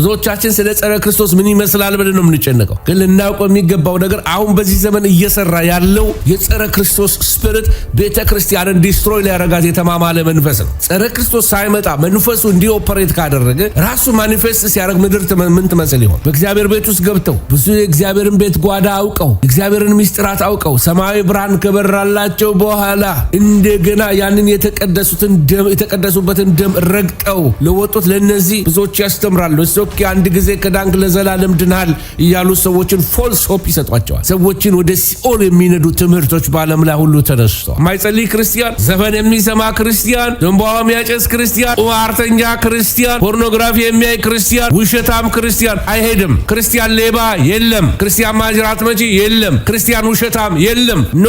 ብዙዎቻችን ስለ ጸረ ክርስቶስ ምን ይመስላል ብለን ነው የምንጨነቀው። ግን ልናውቀው የሚገባው ነገር አሁን በዚህ ዘመን እየሰራ ያለው የጸረ ክርስቶስ ስፒሪት ቤተክርስቲያንን ዲስትሮይ ሊያረጋት የተማማለ መንፈስ ነው። ጸረ ክርስቶስ ሳይመጣ መንፈሱ እንዲኦፐሬት ካደረገ ራሱ ማኒፌስት ሲያደርግ ምድር ምን ትመስል ይሆን? በእግዚአብሔር ቤት ውስጥ ገብተው ብዙ የእግዚአብሔርን ቤት ጓዳ አውቀው እግዚአብሔርን ምስጢራት አውቀው ሰማያዊ ብርሃን ከበራላቸው በኋላ እንደገና ያንን የተቀደሱበትን ደም ረግጠው ለወጡት ለነዚህ ብዙዎች ያስተምራሉ። ሶኪ አንድ ጊዜ ከዳንክ ለዘላለም ድናል እያሉ ሰዎችን ፎልስ ሆፕ ይሰጧቸዋል። ሰዎችን ወደ ሲኦል የሚነዱ ትምህርቶች በዓለም ላይ ሁሉ ተነስተዋል። የማይጸልይ ክርስቲያን፣ ዘፈን የሚሰማ ክርስቲያን፣ ዘንባባ የሚያጨስ ክርስቲያን፣ ቁማርተኛ ክርስቲያን፣ ፖርኖግራፊ የሚያይ ክርስቲያን፣ ውሸታም ክርስቲያን አይሄድም። ክርስቲያን ሌባ የለም። ክርስቲያን ማጅራት መቺ የለም። ክርስቲያን ውሸታም የለም። ኖ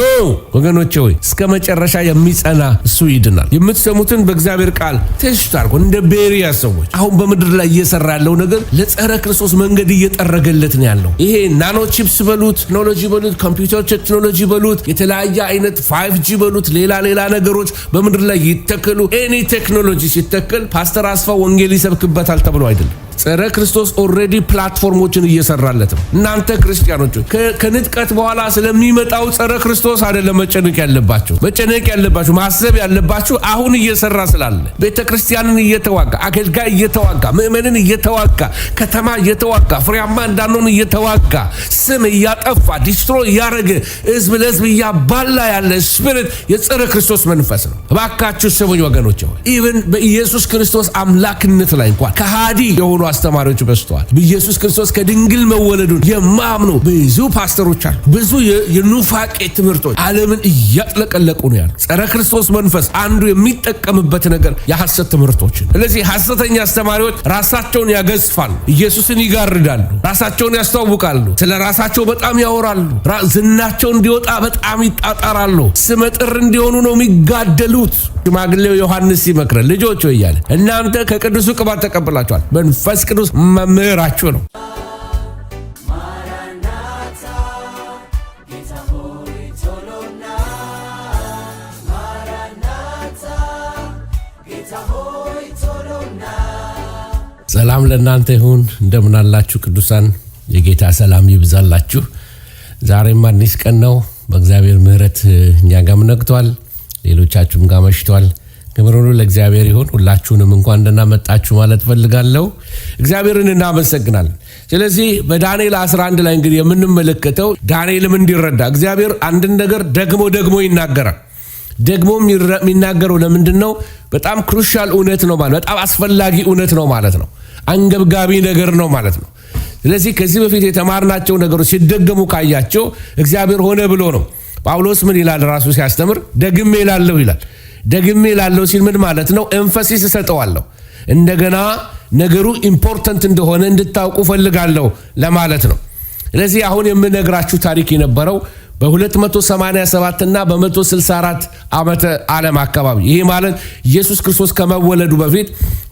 ወገኖቼ ሆይ እስከ መጨረሻ የሚጸና እሱ ይድናል። የምትሰሙትን በእግዚአብሔር ቃል ቴስት አድርጉ። እንደ ቤሪያ ሰዎች አሁን በምድር ላይ እየሰራ ያለው ነገር ለጸረ ክርስቶስ መንገድ እየጠረገለት ነው ያለው። ይሄ ናኖ ቺፕስ በሉት፣ ቴክኖሎጂ በሉት፣ ኮምፒውተር ቴክኖሎጂ በሉት፣ የተለያየ አይነት 5G በሉት፣ ሌላ ነገሮች በምድር ላይ ይተከሉ። ኤኒ ቴክኖሎጂ ሲተከል ፓስተር አስፋው ወንጌል ይሰብክበታል ተብሎ አይደለም። ጸረ ክርስቶስ ኦልሬዲ ፕላትፎርሞችን እየሰራለት ነው። እናንተ ክርስቲያኖች ከንጥቀት በኋላ ስለሚመጣው ጸረ ክርስቶስ አይደለም መጨነቅ ያለባችሁ ማሰብ ያለባችሁ አሁን እየሰራ ስላለ ቤተክርስቲያንን እየተዋጋ አገልጋይ እየተዋጋ ምእመንን እየተዋጋ ከተማ እየተዋጋ ፍሬያማ እንዳንሆን እየተዋጋ ስም እያጠፋ ዲስትሮ እያረገ ህዝብ ለህዝብ እያባላ ያለ ስፒሪት የጸረ ክርስቶስ መንፈስ ነው። እባካችሁ ስሙኝ ወገኖች። ኢቭን በኢየሱስ ክርስቶስ አምላክነት ላይ እንኳን ከሃዲ የሆኑ አስተማሪዎች በስተዋል። በኢየሱስ ክርስቶስ ከድንግል መወለዱን የማምኑ ብዙ ፓስተሮች አሉ። ብዙ የኑፋቄ ትምህርቶች ዓለምን እያጥለቀለቁ ነው ያሉ። ጸረ ክርስቶስ መንፈስ አንዱ የሚጠቀምበት ነገር የሐሰት ትምህርቶችን። ስለዚህ ሐሰተኛ አስተማሪዎች ራሳቸውን ያገዝፋሉ፣ ኢየሱስን ይጋርዳሉ፣ ራሳቸውን ያስተዋውቃሉ፣ ስለ ራሳቸው በጣም ያወራሉ፣ ዝናቸው እንዲወጣ በጣም ይጣጣራሉ፣ ስመጥር እንዲሆኑ ነው የሚጋደሉት። ሽማግሌው ዮሐንስ ይመክራል፣ ልጆች ሆይ እያለ እናንተ ከቅዱሱ ቅባት ተቀብላችኋል፣ መንፈስ ቅዱስ መምህራችሁ ነው። ሰላም ለእናንተ ይሁን። እንደምን አላችሁ ቅዱሳን? የጌታ ሰላም ይብዛላችሁ። ዛሬም አዲስ ቀን ነው። በእግዚአብሔር ምሕረት እኛ ጋር ነግቷል፣ ሌሎቻችሁም ጋር መሽቷል። ክብር ሁሉ ለእግዚአብሔር ይሁን። ሁላችሁንም እንኳን ደህና መጣችሁ ማለት ፈልጋለሁ። እግዚአብሔርን እናመሰግናለን። ስለዚህ በዳንኤል 11 ላይ እንግዲህ የምንመለከተው ዳንኤልም እንዲረዳ እግዚአብሔር አንድን ነገር ደግሞ ይናገራል። ደግሞ የሚናገረው ለምንድን ነው? በጣም ክሩሻል እውነት ነው ማለት፣ በጣም አስፈላጊ እውነት ነው ማለት ነው። አንገብጋቢ ነገር ነው ማለት ነው። ስለዚህ ከዚህ በፊት የተማርናቸው ነገሮች ሲደገሙ ካያቸው እግዚአብሔር ሆነ ብሎ ነው። ጳውሎስ ምን ይላል ራሱ ሲያስተምር? ደግሜ እላለሁ ይላል። ደግሜ እላለሁ ሲል ምን ማለት ነው? ኤምፋሲስ እሰጠዋለሁ፣ እንደገና ነገሩ ኢምፖርታንት እንደሆነ እንድታውቁ ፈልጋለሁ ለማለት ነው። ስለዚህ አሁን የምነግራችሁ ታሪክ የነበረው በ287 እና በ164 ዓመተ ዓለም አካባቢ፣ ይሄ ማለት ኢየሱስ ክርስቶስ ከመወለዱ በፊት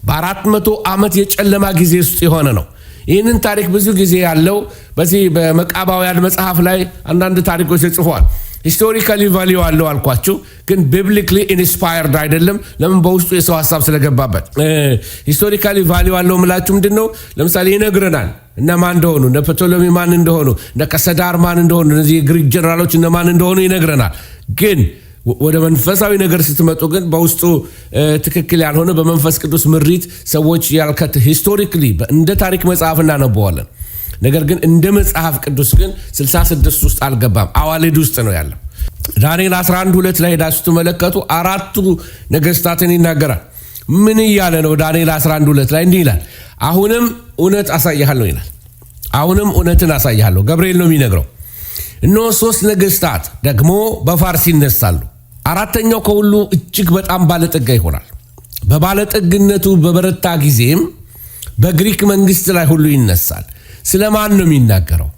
በ400 ዓመት የጨለማ ጊዜ ውስጥ የሆነ ነው። ይህንን ታሪክ ብዙ ጊዜ ያለው በዚህ በመቃባውያን መጽሐፍ ላይ አንዳንድ ታሪኮች ተጽፈዋል። ሂስቶሪካሊ ቫልዩ አለው አልኳችሁ፣ ግን ቢብሊካሊ ኢንስፓየርድ አይደለም። ለምን? በውስጡ የሰው ሐሳብ ስለገባበት። ሂስቶሪካሊ ቫልዩ አለው ምላችሁ ምንድነው? ለምሳሌ ይነግረናል እነማን እንደሆኑ፣ እነ ፕቶሎሚ ማን እንደሆኑ፣ እነ ከሰዳር ማን እንደሆኑ፣ እነዚህ የግሪክ ጀነራሎች እነማን እንደሆኑ ይነግረናል። ግን ወደ መንፈሳዊ ነገር ስትመጡ ግን በውስጡ ትክክል ያልሆነ በመንፈስ ቅዱስ ምሪት ሰዎች ያልከት ሂስቶሪካሊ እንደ ታሪክ መጽሐፍ እናነበዋለን። ነገር ግን እንደ መጽሐፍ ቅዱስ ግን 66 ውስጥ አልገባም፣ አዋልድ ውስጥ ነው ያለው። ዳንኤል 11:2 ላይ ሄዳችሁ ስትመለከቱ አራቱ ነገስታትን ይናገራል። ምን እያለ ነው? ዳንኤል 11:2 ላይ እንዲህ ይላል፣ አሁንም እውነት አሳይሃለሁ ይላል። አሁንም እውነትን አሳይሃለሁ። ገብርኤል ነው የሚነግረው። እነሆ 3 ነገስታት ደግሞ በፋርስ ይነሳሉ። አራተኛው ከሁሉ እጅግ በጣም ባለጠጋ ይሆናል። በባለጠግነቱ በበረታ ጊዜም በግሪክ መንግስት ላይ ሁሉ ይነሳል። ስለማን ነው የሚናገረው?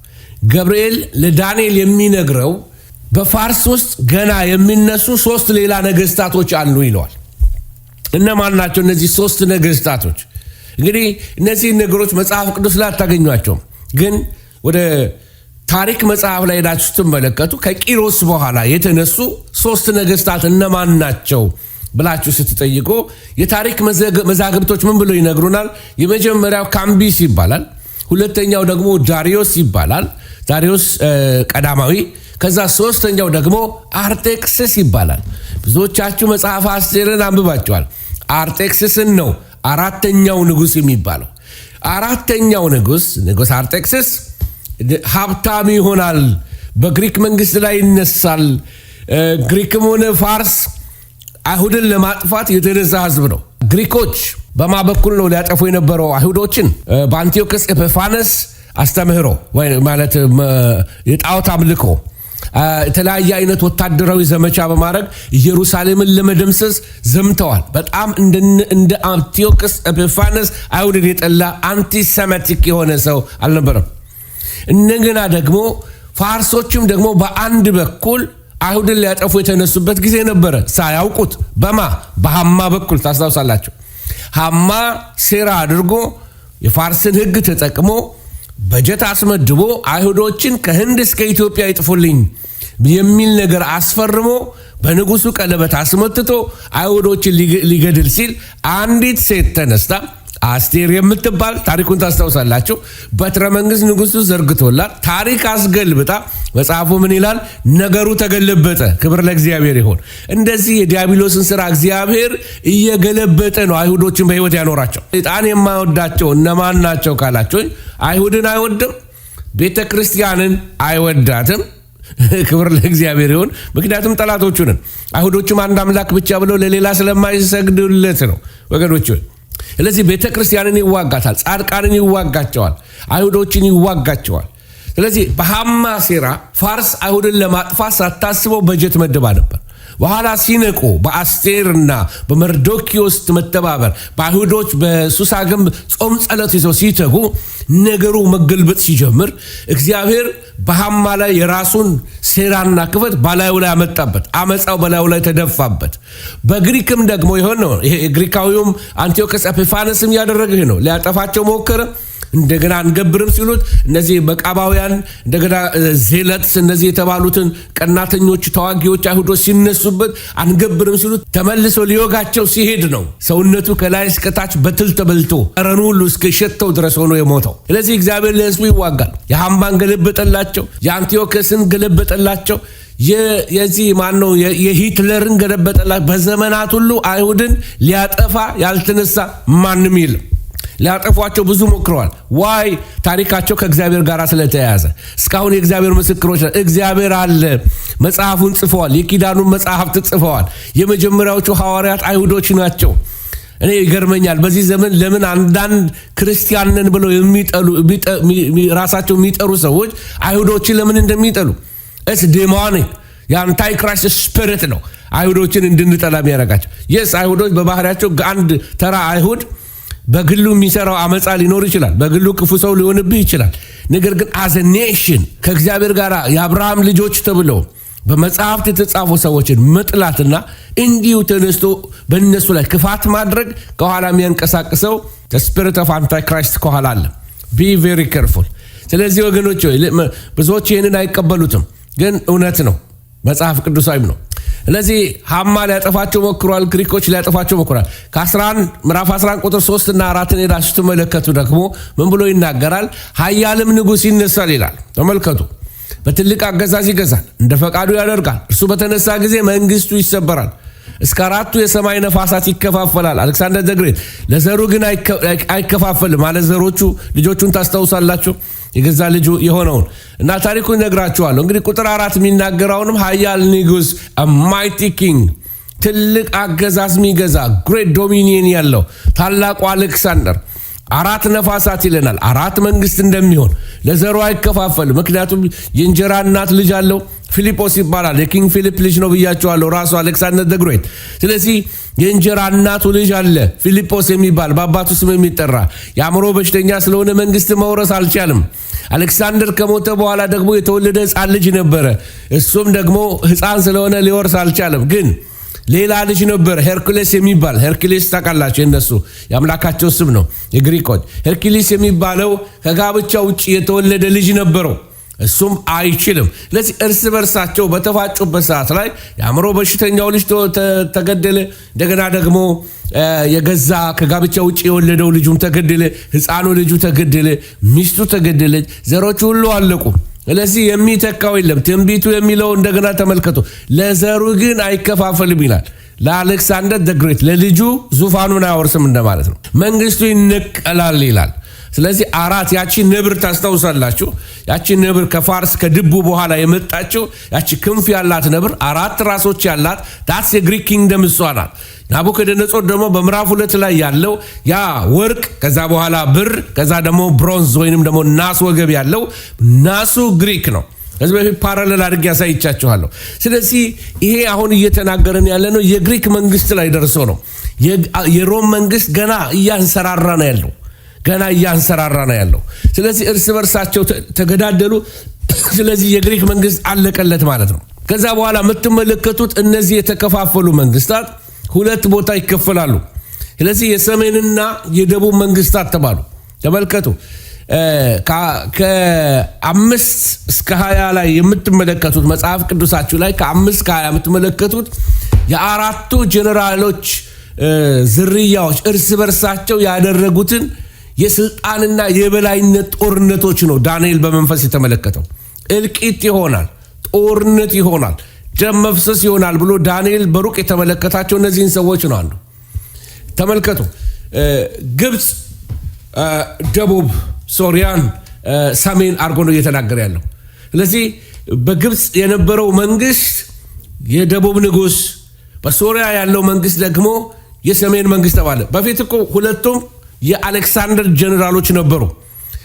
ገብርኤል ለዳንኤል የሚነግረው በፋርስ ውስጥ ገና የሚነሱ 3 ሌላ ነገስታቶች አሉ ይለዋል። እነማን ናቸው እነዚህ 3 ነገስታቶች? እንግዲህ እነዚህ ነገሮች መጽሐፍ ቅዱስ ላይ አታገኟቸውም። ግን ወደ ታሪክ መጽሐፍ ላይ ሄዳችሁ ስትመለከቱ ከቂሮስ በኋላ የተነሱ 3 ነገስታት እነማን ናቸው ብላችሁ ስትጠይቁ የታሪክ መዛግብቶች ምን ብለው ይነግሩናል? የመጀመሪያው ካምቢስ ይባላል። ሁለተኛው ደግሞ ዳሪዮስ ይባላል፣ ዳሪዮስ ቀዳማዊ። ከዛ ሶስተኛው ደግሞ አርጤክስስ ይባላል። ብዙዎቻችሁ መጽሐፈ አስቴርን አንብባችኋል። አርጤክስስን ነው አራተኛው ንጉስ የሚባለው። አራተኛው ንጉስ አርጤክስስ ሀብታም ይሆናል፣ በግሪክ መንግስት ላይ ይነሳል። ግሪክም ሆነ ፋርስ አይሁድን ለማጥፋት የተነሳ ህዝብ ነው። ግሪኮች በማ በኩል ነው ሊያጠፉ የነበረው አይሁዶችን? በአንቲዮክስ ኤጲፋነስ አስተምህሮ ማለት የጣዖት አምልኮ የተለያየ አይነት ወታደራዊ ዘመቻ በማድረግ ኢየሩሳሌምን ለመደምሰስ ዘምተዋል። በጣም እንደ አንቲዮክስ ኤጲፋነስ አይሁድን የጠላ አንቲሰሜቲክ የሆነ ሰው አልነበረም። እንደገና ደግሞ ፋርሶችም ደግሞ በአንድ በኩል አይሁድን ሊያጠፉ የተነሱበት ጊዜ ነበረ፣ ሳያውቁት። በሃማ በኩል ታስታውሳላችሁ። ሃማ ሴራ አድርጎ የፋርስን ህግ ተጠቅሞ በጀት አስመድቦ አይሁዶችን ከህንድ እስከ ኢትዮጵያ ይጥፉልኝ የሚል ነገር አስፈርሞ በንጉሱ ቀለበት አስመትቶ አይሁዶችን ሊገድል ሲል አንዲት ሴት ተነስታ አስቴር የምትባል ታሪኩን ታስታውሳላችሁ። በትረ መንግስት ንጉሱ ዘርግቶላት ታሪክ አስገልብጣ መጽሐፉ ምን ይላል? ነገሩ ተገለበጠ። ክብር ለእግዚአብሔር ይሁን። እንደዚህ የዲያብሎስን ስራ እግዚአብሔር እየገለበጠ ነው አይሁዶችን በህይወት ያኖራቸው። ሰይጣን የማይወዳቸው እነማን ናቸው ካላችሁኝ፣ አይሁድን አይወድም፣ ቤተ ክርስቲያንን አይወዳትም። ክብር ለእግዚአብሔር ይሁን። ምክንያቱም ጠላቶቹ ነን። አይሁዶችም አንድ አምላክ ብቻ ብለው ለሌላ ስለማይሰግዱለት ነው ወገኖች። ስለዚህ ቤተ ክርስቲያንን ይዋጋታል፣ ጻድቃንን ይዋጋቸዋል፣ አይሁዶችን ይዋጋቸዋል። ስለዚህ በሃማ ሴራ ፋርስ አይሁድን ለማጥፋት ሳታስበው በጀት መደባ ነበር። በኋላ ሲነቁ በአስቴርና በመርዶኪዮስ መተባበር በአይሁዶች በሱሳ ግንብ ጾም ጸሎት ይዘው ሲተጉ ነገሩ መገልበጥ ሲጀምር እግዚአብሔር በሃማ ላይ የራሱን ሴራና ክፈት በላዩ ላይ አመጣበት። አመፃው በላዩ ላይ ተደፋበት። በግሪክም ደግሞ የሆነው ይሄ ግሪካዊውም አንቲዮክስ ኤጲፋነስም ያደረገ ነው። ሊያጠፋቸው ሞከረ። እንደገና አንገብርም ሲሉት እነዚህ መቃባውያን እንደገና ዜለትስ እነዚህ የተባሉትን ቀናተኞች ተዋጊዎች አይሁዶች ሲነሱበት አንገብርም ሲሉት ተመልሶ ሊወጋቸው ሲሄድ ነው ሰውነቱ ከላይ እስከታች በትል ተበልቶ ጠረኑ ሁሉ እስከሸተው ድረስ ሆኖ የሞተው። ስለዚህ እግዚአብሔር ለሕዝቡ ይዋጋል። የሃማን ገለበጠላቸው፣ የአንቲዮክስን ገለበጠላቸው፣ የዚህ ማነው የሂትለርን ገለበጠላቸው። በዘመናት ሁሉ አይሁድን ሊያጠፋ ያልተነሳ ማንም የለም። ሊያጠፏቸው ብዙ ሞክረዋል። ዋይ ታሪካቸው ከእግዚአብሔር ጋር ስለተያያዘ እስካሁን የእግዚአብሔር ምስክሮች። እግዚአብሔር አለ። መጽሐፉን ጽፈዋል። የኪዳኑን መጽሐፍት ጽፈዋል። የመጀመሪያዎቹ ሐዋርያት አይሁዶች ናቸው። እኔ ይገርመኛል በዚህ ዘመን ለምን አንዳንድ ክርስቲያንን ብለው ራሳቸው የሚጠሩ ሰዎች አይሁዶችን ለምን እንደሚጠሉ። እስ ዴሞኒክ የአንታይክራይስት ስፒሪት ነው አይሁዶችን እንድንጠላ የሚያደርጋቸው። የስ አይሁዶች በባህሪያቸው አንድ ተራ አይሁድ በግሉ የሚሰራው አመፃ ሊኖር ይችላል። በግሉ ክፉ ሰው ሊሆንብህ ይችላል። ነገር ግን አዘ ኔሽን ከእግዚአብሔር ጋር የአብርሃም ልጆች ተብለው በመጽሐፍት የተጻፉ ሰዎችን መጥላትና እንዲሁ ተነስቶ በእነሱ ላይ ክፋት ማድረግ ከኋላ የሚያንቀሳቅሰው ስፒሪት ኦፍ አንታይክራይስት ከኋላ አለ። ቢ ቬሪ ኬርፉል። ስለዚህ ወገኖች ብዙዎች ይህንን አይቀበሉትም፣ ግን እውነት ነው፣ መጽሐፍ ቅዱሳዊም ነው። ስለዚህ ሃማ ሊያጠፋቸው ሞክሯል። ግሪኮች ሊያጠፋቸው ሞክሯል። ምዕራፍ 11 ቁጥር 3 እና 4 ሄዳችሁ ትመለከቱ ደግሞ ምን ብሎ ይናገራል? ኃያልም ንጉሥ ይነሳል ይላል። ተመልከቱ። በትልቅ አገዛዝ ይገዛል፣ እንደ ፈቃዱ ያደርጋል። እርሱ በተነሳ ጊዜ መንግስቱ ይሰበራል፣ እስከ 4ቱ የሰማይ ነፋሳት ይከፋፈላል። አሌክሳንደር ዘ ግሬት ለዘሩ ግን አይከፋፈልም ማለት ዘሮቹ ልጆቹን ታስታውሳላችሁ፣ የገዛ ልጁ የሆነውን እና ታሪኩን ነግራችኋለሁ። እንግዲህ ቁጥር 4 የሚናገረውንም ኃያል ንጉሥ ማይቲ ኪንግ ትልቅ አገዛዝ የሚገዛ ግሬት ዶሚኒየን ያለው ታላቁ አሌክሳንደር 4 ነፋሳት ይለናል። 4 መንግስት እንደሚሆን ለዘሩ አይከፋፈልም። ምክንያቱም የእንጀራ እናት ልጅ አለው፣ ፊልጶስ ይባላል። የኪንግ ፊሊፕ ልጅ ነው ብያቸዋለሁ፣ ራሱ አሌክሳንደር ዘ ግሬት። ስለዚህ የእንጀራ እናቱ ልጅ አለ ፊልጶስ የሚባል በአባቱ ስም የሚጠራ የአእምሮ በሽተኛ ስለሆነ መንግስት መውረስ አልቻለም። አሌክሳንደር ከሞተ በኋላ ደግሞ የተወለደ ሕፃን ልጅ ነበረ። እሱም ደግሞ ሕፃን ስለሆነ ሊወርስ አልቻለም። ግን ሌላ ልጅ ነበር ሄርኩሌስ የሚባል። ሄርኩሌስ ታውቃላችሁ፣ የነሱ የአምላካቸው ስም ነው የግሪኮች። ሄርኩሌስ የሚባለው ከጋብቻ ውጭ የተወለደ ልጅ ነበረው። እሱም አይችልም። ስለዚህ እርስ በርሳቸው በተፋጩበት ሰዓት ላይ የአእምሮ በሽተኛው ልጅ ተገደለ። እንደገና ደግሞ የገዛ ከጋብቻ ውጭ የወለደው ልጁም ተገደለ። ሕፃኑ ልጁ ተገደለ። ሚስቱ ተገደለች። ዘሮቹ ሁሉ አለቁ። ስለዚህ የሚተካው የለም። ትንቢቱ የሚለው እንደገና ተመልከቱ። ለዘሩ ግን አይከፋፈልም ይላል። ለአሌክሳንደር ዘ ግሬት ለልጁ ዙፋኑን አያወርስም እንደማለት ነው። መንግስቱ ይነቀላል ይላል። ስለዚህ አራት ያቺ ነብር ታስታውሳላችሁ። ያቺ ነብር ከፋርስ ከድቡ በኋላ የመጣችው ያቺ ክንፍ ያላት ነብር 4 ራሶች ያላት ዳትስ የግሪክ ኪንግደም እሷ ናት። ናቡከደነጾር ደግሞ በምዕራፍ 2 ላይ ያለው ያ ወርቅ፣ ከዛ በኋላ ብር፣ ከዛ ደግሞ ብሮንዝ ወይንም ደግሞ ናስ ወገብ ያለው ናሱ ግሪክ ነው። ከዚህ በፊት ፓራሌል አድርጌ ያሳይቻችኋለሁ። ስለዚህ ይሄ አሁን እየተናገረን ያለ ነው የግሪክ መንግስት ላይ ደርሶ ነው። የሮም መንግስት ገና እያንሰራራ ነው ያለው። ስለዚህ እርስ በርሳቸው ተገዳደሉ። ስለዚህ የግሪክ መንግስት አለቀለት ማለት ነው። ከዛ በኋላ የምትመለከቱት እነዚህ የተከፋፈሉ መንግስታት 2 ቦታ ይከፈላሉ። ስለዚህ የሰሜንና የደቡብ መንግስታት ተባሉ። ተመልከቱ። ከ5 እስከ 20 ላይ የምትመለከቱት መጽሐፍ ቅዱሳችሁ ላይ ከ5 እስከ 20 የምትመለከቱት የአራቱ ጀነራሎች ዝርያዎች እርስ በርሳቸው ያደረጉትን የስልጣንና የበላይነት ጦርነቶች ነው ዳንኤል በመንፈስ የተመለከተው። እልቂት ይሆናል፣ ጦርነት ይሆናል፣ ደም መፍሰስ ይሆናል ብሎ ዳንኤል በሩቅ የተመለከታቸው እነዚህን ሰዎች ነው። አንዱ ተመልከቱ። ግብፅ ደቡብ፣ ሶሪያን ሰሜን አርጎ ነው እየተናገረ ያለው። ስለዚህ በግብፅ የነበረው መንግስት የደቡብ ንጉስ፣ በሶሪያ ያለው መንግስት ደግሞ የሰሜን መንግስት ተባለ። በፊት እኮ ሁለቱም የአሌክሳንደር ጀነራሎች ነበሩ።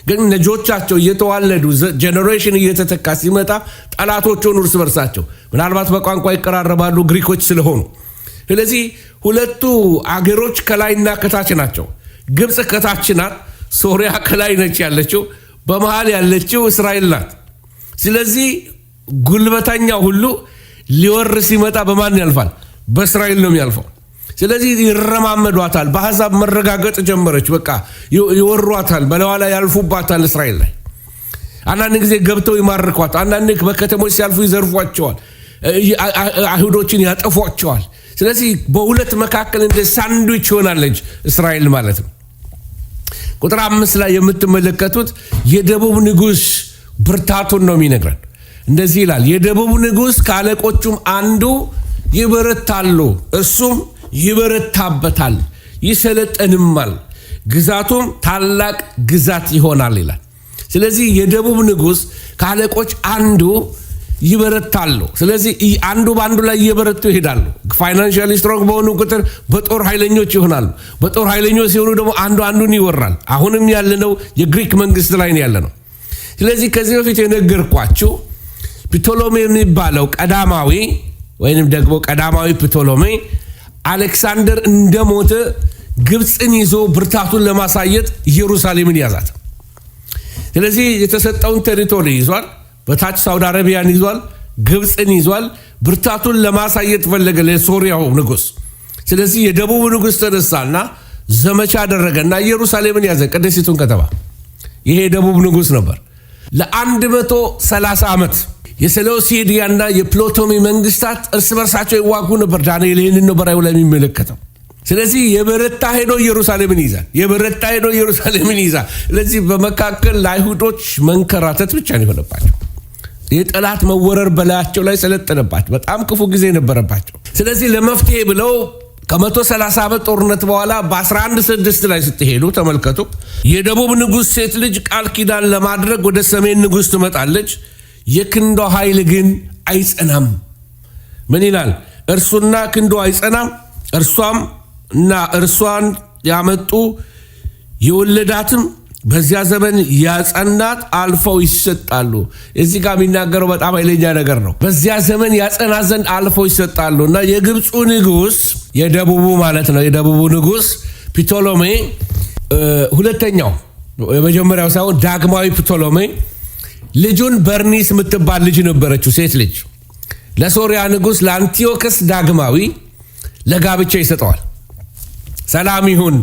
ግን ልጆቻቸው እየተዋለዱ ጀነሬሽን እየተተካ ሲመጣ ጠላቶቹን እርስ በርሳቸው ምናልባት በቋንቋ ይቀራረባሉ ግሪኮች ስለሆኑ። ስለዚህ ሁለቱ አገሮች ከላይና ከታች ናቸው። ግብፅ ከታች ናት፣ ሶሪያ ከላይ ነች ያለችው፣ በመሃል ያለችው እስራኤል ናት። ስለዚህ ጉልበተኛ ሁሉ ሊወር ሲመጣ በማን ያልፋል? በእስራኤል ነው የሚያልፈው። ስለዚህ ይረማመዷታል። በሐሳብ መረጋገጥ ጀመረች። በቃ ይወሯታል፣ በለዋ ላይ ያልፉባታል። እስራኤል ላይ አንዳንድ ጊዜ ገብተው ይማርኳት፣ አንዳንድ በከተሞች ሲያልፉ ይዘርፏቸዋል፣ አይሁዶችን ያጠፏቸዋል። ስለዚህ በሁለት መካከል እንደ ሳንድዊች ሆናለች እስራኤል ማለት ነው። ቁጥር 5 ላይ የምትመለከቱት የደቡብ ንጉስ ብርታቱን ነው የሚነግረን። እንደዚህ ይላል፣ የደቡብ ንጉስ ከአለቆቹም አንዱ ይበረታሉ፣ እሱም ይበረታበታል፣ ይሰለጠንማል፣ ግዛቱም ታላቅ ግዛት ይሆናል ይላል። ስለዚህ የደቡብ ንጉስ ከአለቆች አንዱ ይበረታሉ። ስለዚህ አንዱ በአንዱ ላይ እየበረቱ ይሄዳሉ። ፋይናንሻሊ ስትሮንግ በሆኑ ቁጥር በጦር ኃይለኞች ይሆናሉ። በጦር ኃይለኞች ሲሆኑ ደግሞ አንዱ አንዱን ይወራል። አሁንም ያለነው የግሪክ መንግስት ላይ ያለነው። ስለዚህ ከዚህ በፊት የነገርኳችሁ ፕቶሎሜ የሚባለው ቀዳማዊ ወይንም ደግሞ ቀዳማዊ ፕቶሎሜ አሌክሳንደር እንደሞተ ግብፅን ይዞ ብርታቱን ለማሳየት ኢየሩሳሌምን ያዛት። ስለዚህ የተሰጠውን ቴሪቶሪ ይዟል። በታች ሳውዲ አረቢያን ይዟል፣ ግብፅን ይዟል። ብርታቱን ለማሳየት ፈለገ ለሶሪያው ንጉስ። ስለዚህ የደቡብ ንጉስ ተነሳና ዘመቻ አደረገና ኢየሩሳሌምን ያዘ፣ ቅድስቲቱን ከተማ። ይሄ የደቡብ ንጉስ ነበር። ለ130 ዓመት የሴሎሲዲያና የፕቶሎሜ መንግስታት እርስ በርሳቸው ይዋጉ ነበር። ዳንኤል ይህንን ነው በራእዩ ላይ የሚመለከተው። ስለዚህ የበረታ ሄዶ ኢየሩሳሌምን ይዛል፣ የበረታ ሄዶ ኢየሩሳሌምን ይዛል። ስለዚህ በመካከል ለአይሁዶች መንከራተት ብቻ ነው የሆነባቸው። የጠላት መወረር በላያቸው ላይ ሰለጠነባቸው። በጣም ክፉ ጊዜ ነበረባቸው። ስለዚህ ለመፍትሄ ብለው ከ130 ዓመት ጦርነት በኋላ በ11/6 ላይ ስትሄዱ ተመልከቱ። የደቡብ ንጉስ ሴት ልጅ ቃል ኪዳን ለማድረግ ወደ ሰሜን ንጉስ ትመጣለች። የክንዷ ኃይል ግን አይጸናም። ምን ይላል? እርሱና ክንዷ አይጸናም፣ እርሷም እና እርሷን ያመጡ የወለዳትም በዚያ ዘመን ያጸናት አልፈው ይሰጣሉ። እዚህ ጋር የሚናገረው በጣም ኃይለኛ ነገር ነው። በዚያ ዘመን ያጸና ዘንድ አልፈው ይሰጣሉ። እና የግብፁ ንጉስ የደቡቡ ማለት ነው፣ የደቡቡ ንጉስ ፕቶሎሜ ሁለተኛው፣ የመጀመሪያው ሳይሆን ዳግማዊ ፕቶሎሜ ልጁን በርኒስ የምትባል ልጅ ነበረችው፣ ሴት ልጅ ለሶሪያ ንጉስ ለአንቲዮከስ ዳግማዊ ለጋብቻ ይሰጠዋል። ሰላም ይሁን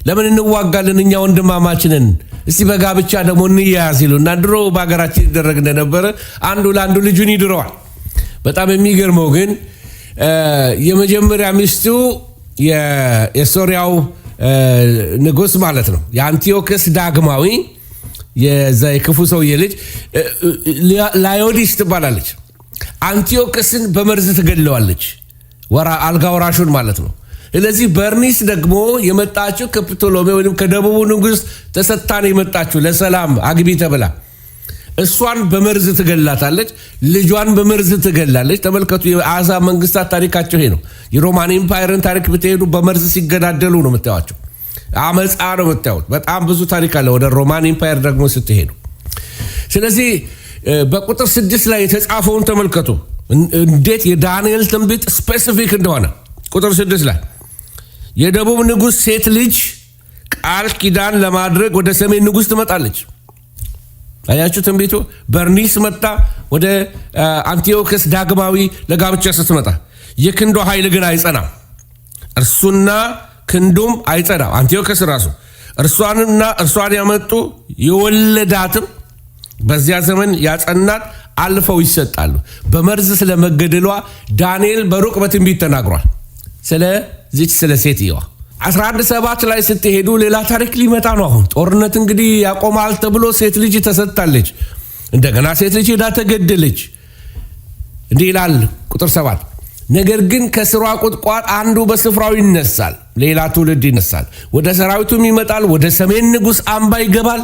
ለምን እንዋጋለን እኛ ወንድማማችንን እስቲ በጋብቻ ደግሞ እንያያዝ ይሉና ድሮ በአገራችን ይደረግ እንደነበረ አንዱ ለአንዱ ልጁን ይድረዋል። በጣም የሚገርመው ግን የመጀመሪያ ሚስቱ የሶሪያው ንጉስ ማለት ነው የአንቲዮክስ ዳግማዊ የክፉ ሰውዬ ልጅ ላዮዲስ ትባላለች። አንቲዮክስን በመርዝ ትገድለዋለች፣ አልጋ ወራሹን ማለት ነው። ስለዚህ በርኒስ ደግሞ የመጣችው ከፕቶሎሜ ወይም ከደቡቡ ንጉስ ተሰጥታ ነው የመጣችው ለሰላም አግቢ ተብላ። እሷን በመርዝ ትገላታለች፣ ልጇን በመርዝ ትገላለች። ተመልከቱ፣ የአሕዛብ መንግስታት ታሪካቸው ይሄ ነው። የሮማን ኢምፓየርን ታሪክ ብትሄዱ በመርዝ ሲገዳደሉ ነው የምታዩቸው። አመፃ ነው የምታዩት። በጣም ብዙ ታሪክ አለ ወደ ሮማን ኢምፓየር ደግሞ ስትሄዱ። ስለዚህ በቁጥር 6 ላይ የተጻፈውን ተመልከቱ እንዴት የዳንኤል ትንቢት ስፔሲፊክ እንደሆነ። ቁጥር 6 ላይ የደቡብ ንጉስ ሴት ልጅ ቃል ኪዳን ለማድረግ ወደ ሰሜን ንጉስ ትመጣለች። አያችሁ ትንቢቱ። በርኒስ መጣ ወደ አንቲዮክስ ዳግማዊ ለጋብቻ ስትመጣ የክንዶ ኃይል ግን አይጸናም፣ እርሱና ክንዱም አይጸናም። አንቲዮክስ ራሱ እርሷን ያመጡ የወለዳትም በዚያ ዘመን ያጸናት አልፈው ይሰጣሉ። በመርዝ ስለመገደሏ ዳንኤል በሩቅ በትንቢት ተናግሯል። ስለዚች ስለ ሴትየዋ 11:7 ላይ ስትሄዱ ሌላ ታሪክ ሊመጣ ነው። አሁን ጦርነት እንግዲህ ያቆማል ተብሎ ሴት ልጅ ተሰጥታለች። እንደገና ሴት ልጅ ሄዳ ተገደለች። እንዲህ ይላል ቁጥር 7 ነገር ግን ከስሯ ቁጥቋጥ አንዱ በስፍራው ይነሳል፣ ሌላ ትውልድ ይነሳል፣ ወደ ሰራዊቱም ይመጣል፣ ወደ ሰሜን ንጉሥ አምባ ይገባል፣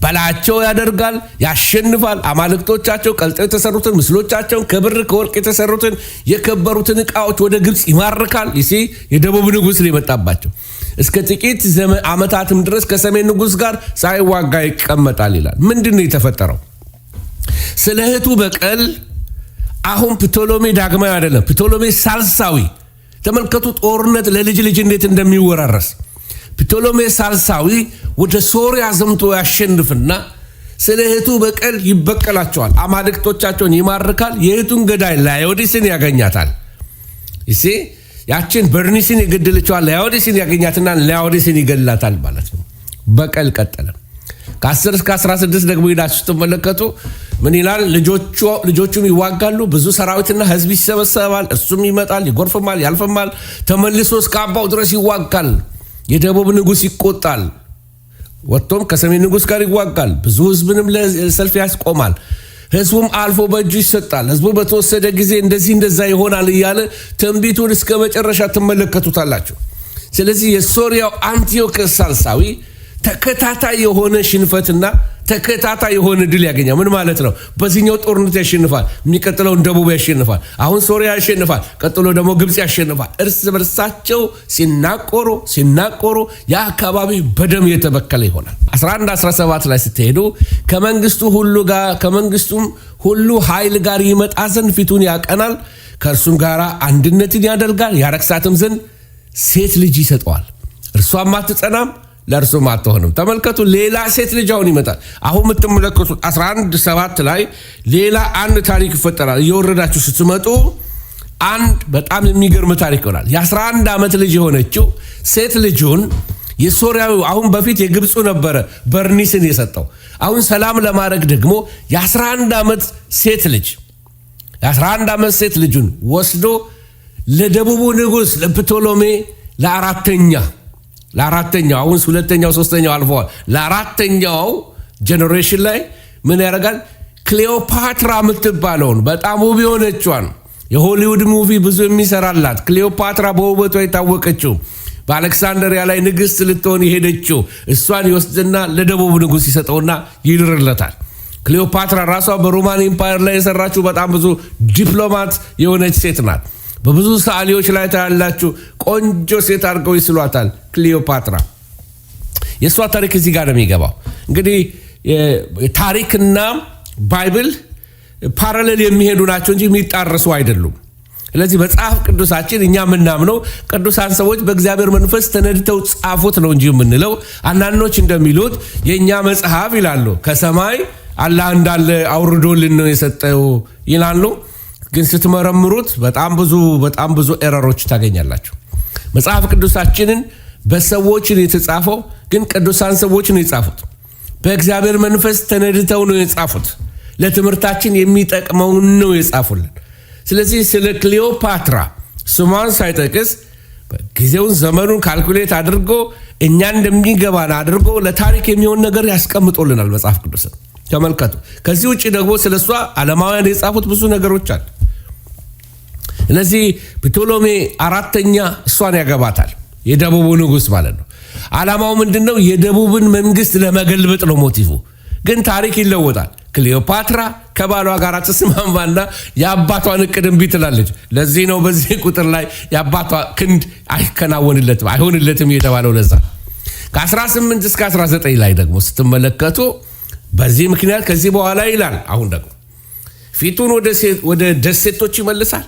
በላያቸው ያደርጋል፣ ያሸንፋል። አማልክቶቻቸው ቀልጠው የተሰሩትን ምስሎቻቸውን ከብር ከወርቅ የተሰሩትን የከበሩትን ዕቃዎች ወደ ግብፅ ይማርካል። ይሲ የደቡብ ንጉሥ ነው የመጣባቸው። እስከ ጥቂት ዓመታትም ድረስ ከሰሜን ንጉሥ ጋር ሳይዋጋ ይቀመጣል ይላል። ምንድን ነው የተፈጠረው? ስለ እህቱ በቀል አሁን ፕቶሎሜ ዳግማዊ አይደለም፣ ፕቶሎሜ ሳልሳዊ። ተመልከቱ ጦርነት ለልጅ ልጅ እንዴት እንደሚወራረስ። ፕቶሎሜ ሳልሳዊ ወደ ሶሪያ ዘምቶ ያሸንፍና ስለ እህቱ በቀል ይበቀላቸዋል፣ አማልክቶቻቸውን ይማርካል። የእህቱን ገዳይ ላዮዲስን ያገኛታል። ይሲ ያችን በርኒስን የገደለችዋል ላዮዲስን ያገኛትና ላዮዲስን ይገላታል ማለት ነው። በቀል ቀጠለ። ከ10 እስከ 16 ደግሞ ሄዳችሁ ስትመለከቱ ምን ይላል? ልጆቹም ይዋጋሉ፣ ብዙ ሰራዊትና ህዝብ ይሰበሰባል። እሱም ይመጣል፣ ይጎርፍማል፣ ያልፍማል፣ ተመልሶ እስከ አምባው ድረስ ይዋጋል። የደቡብ ንጉሥ ይቆጣል፣ ወጥቶም ከሰሜን ንጉሥ ጋር ይዋጋል። ብዙ ህዝብንም ለሰልፍ ያስቆማል። ህዝቡም አልፎ በእጁ ይሰጣል። ህዝቡ በተወሰደ ጊዜ እንደዛ ይሆናል እያለ ትንቢቱን እስከ መጨረሻ ትመለከቱታላችሁ። ስለዚህ የሶሪያው አንቲዮክስ ሳልሳዊ ተከታታይ የሆነ ሽንፈትና ተከታታይ የሆነ ድል ያገኛል። ምን ማለት ነው? በዚህኛው ጦርነት ያሸንፋል፣ የሚቀጥለውን ደቡብ ያሸንፋል፣ አሁን ሶሪያ ያሸንፋል፣ ቀጥሎ ደግሞ ግብፅ ያሸንፋል። እርስ በርሳቸው ሲናቆሩ የአካባቢ በደም የተበከለ ይሆናል። 11:17 ላይ ስትሄዱ ከመንግስቱም ሁሉ ኃይል ጋር ይመጣ ዘንድ ፊቱን ያቀናል፣ ከእርሱም ጋር አንድነትን ያደርጋል፣ ያረክሳትም ዘንድ ሴት ልጅ ይሰጠዋል። እርሷም አትጸናም፣ ለእርሱም አትሆንም። ተመልከቱ፣ ሌላ ሴት ልጅ አሁን ይመጣል። አሁን የምትመለከቱት 11:7 ላይ ሌላ አንድ ታሪክ ይፈጠራል። እየወረዳችሁ ስትመጡ አንድ በጣም የሚገርም ታሪክ ይሆናል። የ11 ዓመት ልጅ የሆነችው ሴት ልጁን የሶሪያዊ አሁን በፊት የግብፁ ነበረ በርኒስን የሰጠው። አሁን ሰላም ለማድረግ ደግሞ የ11 ዓመት ሴት ልጁን ወስዶ ለደቡቡ ንጉሥ ለፕቶሎሜ ለአራተኛው አሁን ሁለተኛው ሶስተኛው አልፈዋል። ለአራተኛው ጀነሬሽን ላይ ምን ያደርጋል? ክሊዮፓትራ የምትባለውን በጣም ውብ የሆነችዋን የሆሊውድ ሙቪ ብዙ የሚሰራላት ክሊዮፓትራ በውበቷ የታወቀችው በአሌክሳንድሪያ ላይ ንግሥት ልትሆን የሄደችው እሷን ይወስድና ለደቡብ ንጉሥ ይሰጠውና ይድርለታል። ክሊዮፓትራ ራሷ በሮማን ኢምፓየር ላይ የሰራችው በጣም ብዙ ዲፕሎማት የሆነች ሴት ናት። በብዙ ሰዓሊዎች ላይ ታያላችሁ። ቆንጆ ሴት አድርገው ይስሏታል ክሊዮፓትራ። የእሷ ታሪክ እዚህ ጋር ነው የሚገባው። እንግዲህ ታሪክና ባይብል ፓራሌል የሚሄዱ ናቸው እንጂ የሚጣረሱ አይደሉም። ስለዚህ መጽሐፍ ቅዱሳችን እኛ የምናምነው ቅዱሳን ሰዎች በእግዚአብሔር መንፈስ ተነድተው ጻፉት ነው እንጂ የምንለው አንዳንዶች እንደሚሉት የእኛ መጽሐፍ ይላሉ ከሰማይ አላህ እንዳለ አውርዶልን ነው የሰጠው ይላሉ። ግን ስትመረምሩት በጣም ብዙ ኤረሮች ታገኛላችሁ። መጽሐፍ ቅዱሳችንን በሰዎች ነው የተጻፈው፣ ግን ቅዱሳን ሰዎች ነው የጻፉት። በእግዚአብሔር መንፈስ ተነድተው ነው የጻፉት። ለትምህርታችን የሚጠቅመውን ነው የጻፉልን። ስለዚህ ስለ ክሊዮፓትራ ስሟን ሳይጠቅስ ጊዜውን ዘመኑን ካልኩሌት አድርጎ እኛ እንደሚገባን አድርጎ ለታሪክ የሚሆን ነገር ያስቀምጦልናል መጽሐፍ ቅዱስ። ተመልከቱ። ከዚህ ውጭ ደግሞ ስለሷ ዓለማውያን የጻፉት ብዙ ነገሮች አሉ። ስለዚህ ፕቶሎሜ አራተኛ እሷን ያገባታል፣ የደቡቡ ንጉሥ ማለት ነው። ዓላማው ምንድነው? የደቡብን መንግስት ለመገልበጥ ነው ሞቲፉ። ግን ታሪክ ይለወጣል። ክሊዮፓትራ ከባሏ ጋር ተስማማና የአባቷን እቅድ እምቢ ትላለች። ለዚህ ነው በዚህ ቁጥር ላይ የአባቷ ክንድ አይሆንለትም የተባለው ለዛ። ከ18 እስከ 19 ላይ ደግሞ ስትመለከቱ በዚህ ምክንያት ከዚህ በኋላ ይላል አሁን ደግሞ ፊቱን ወደ ደሴቶች ይመልሳል፣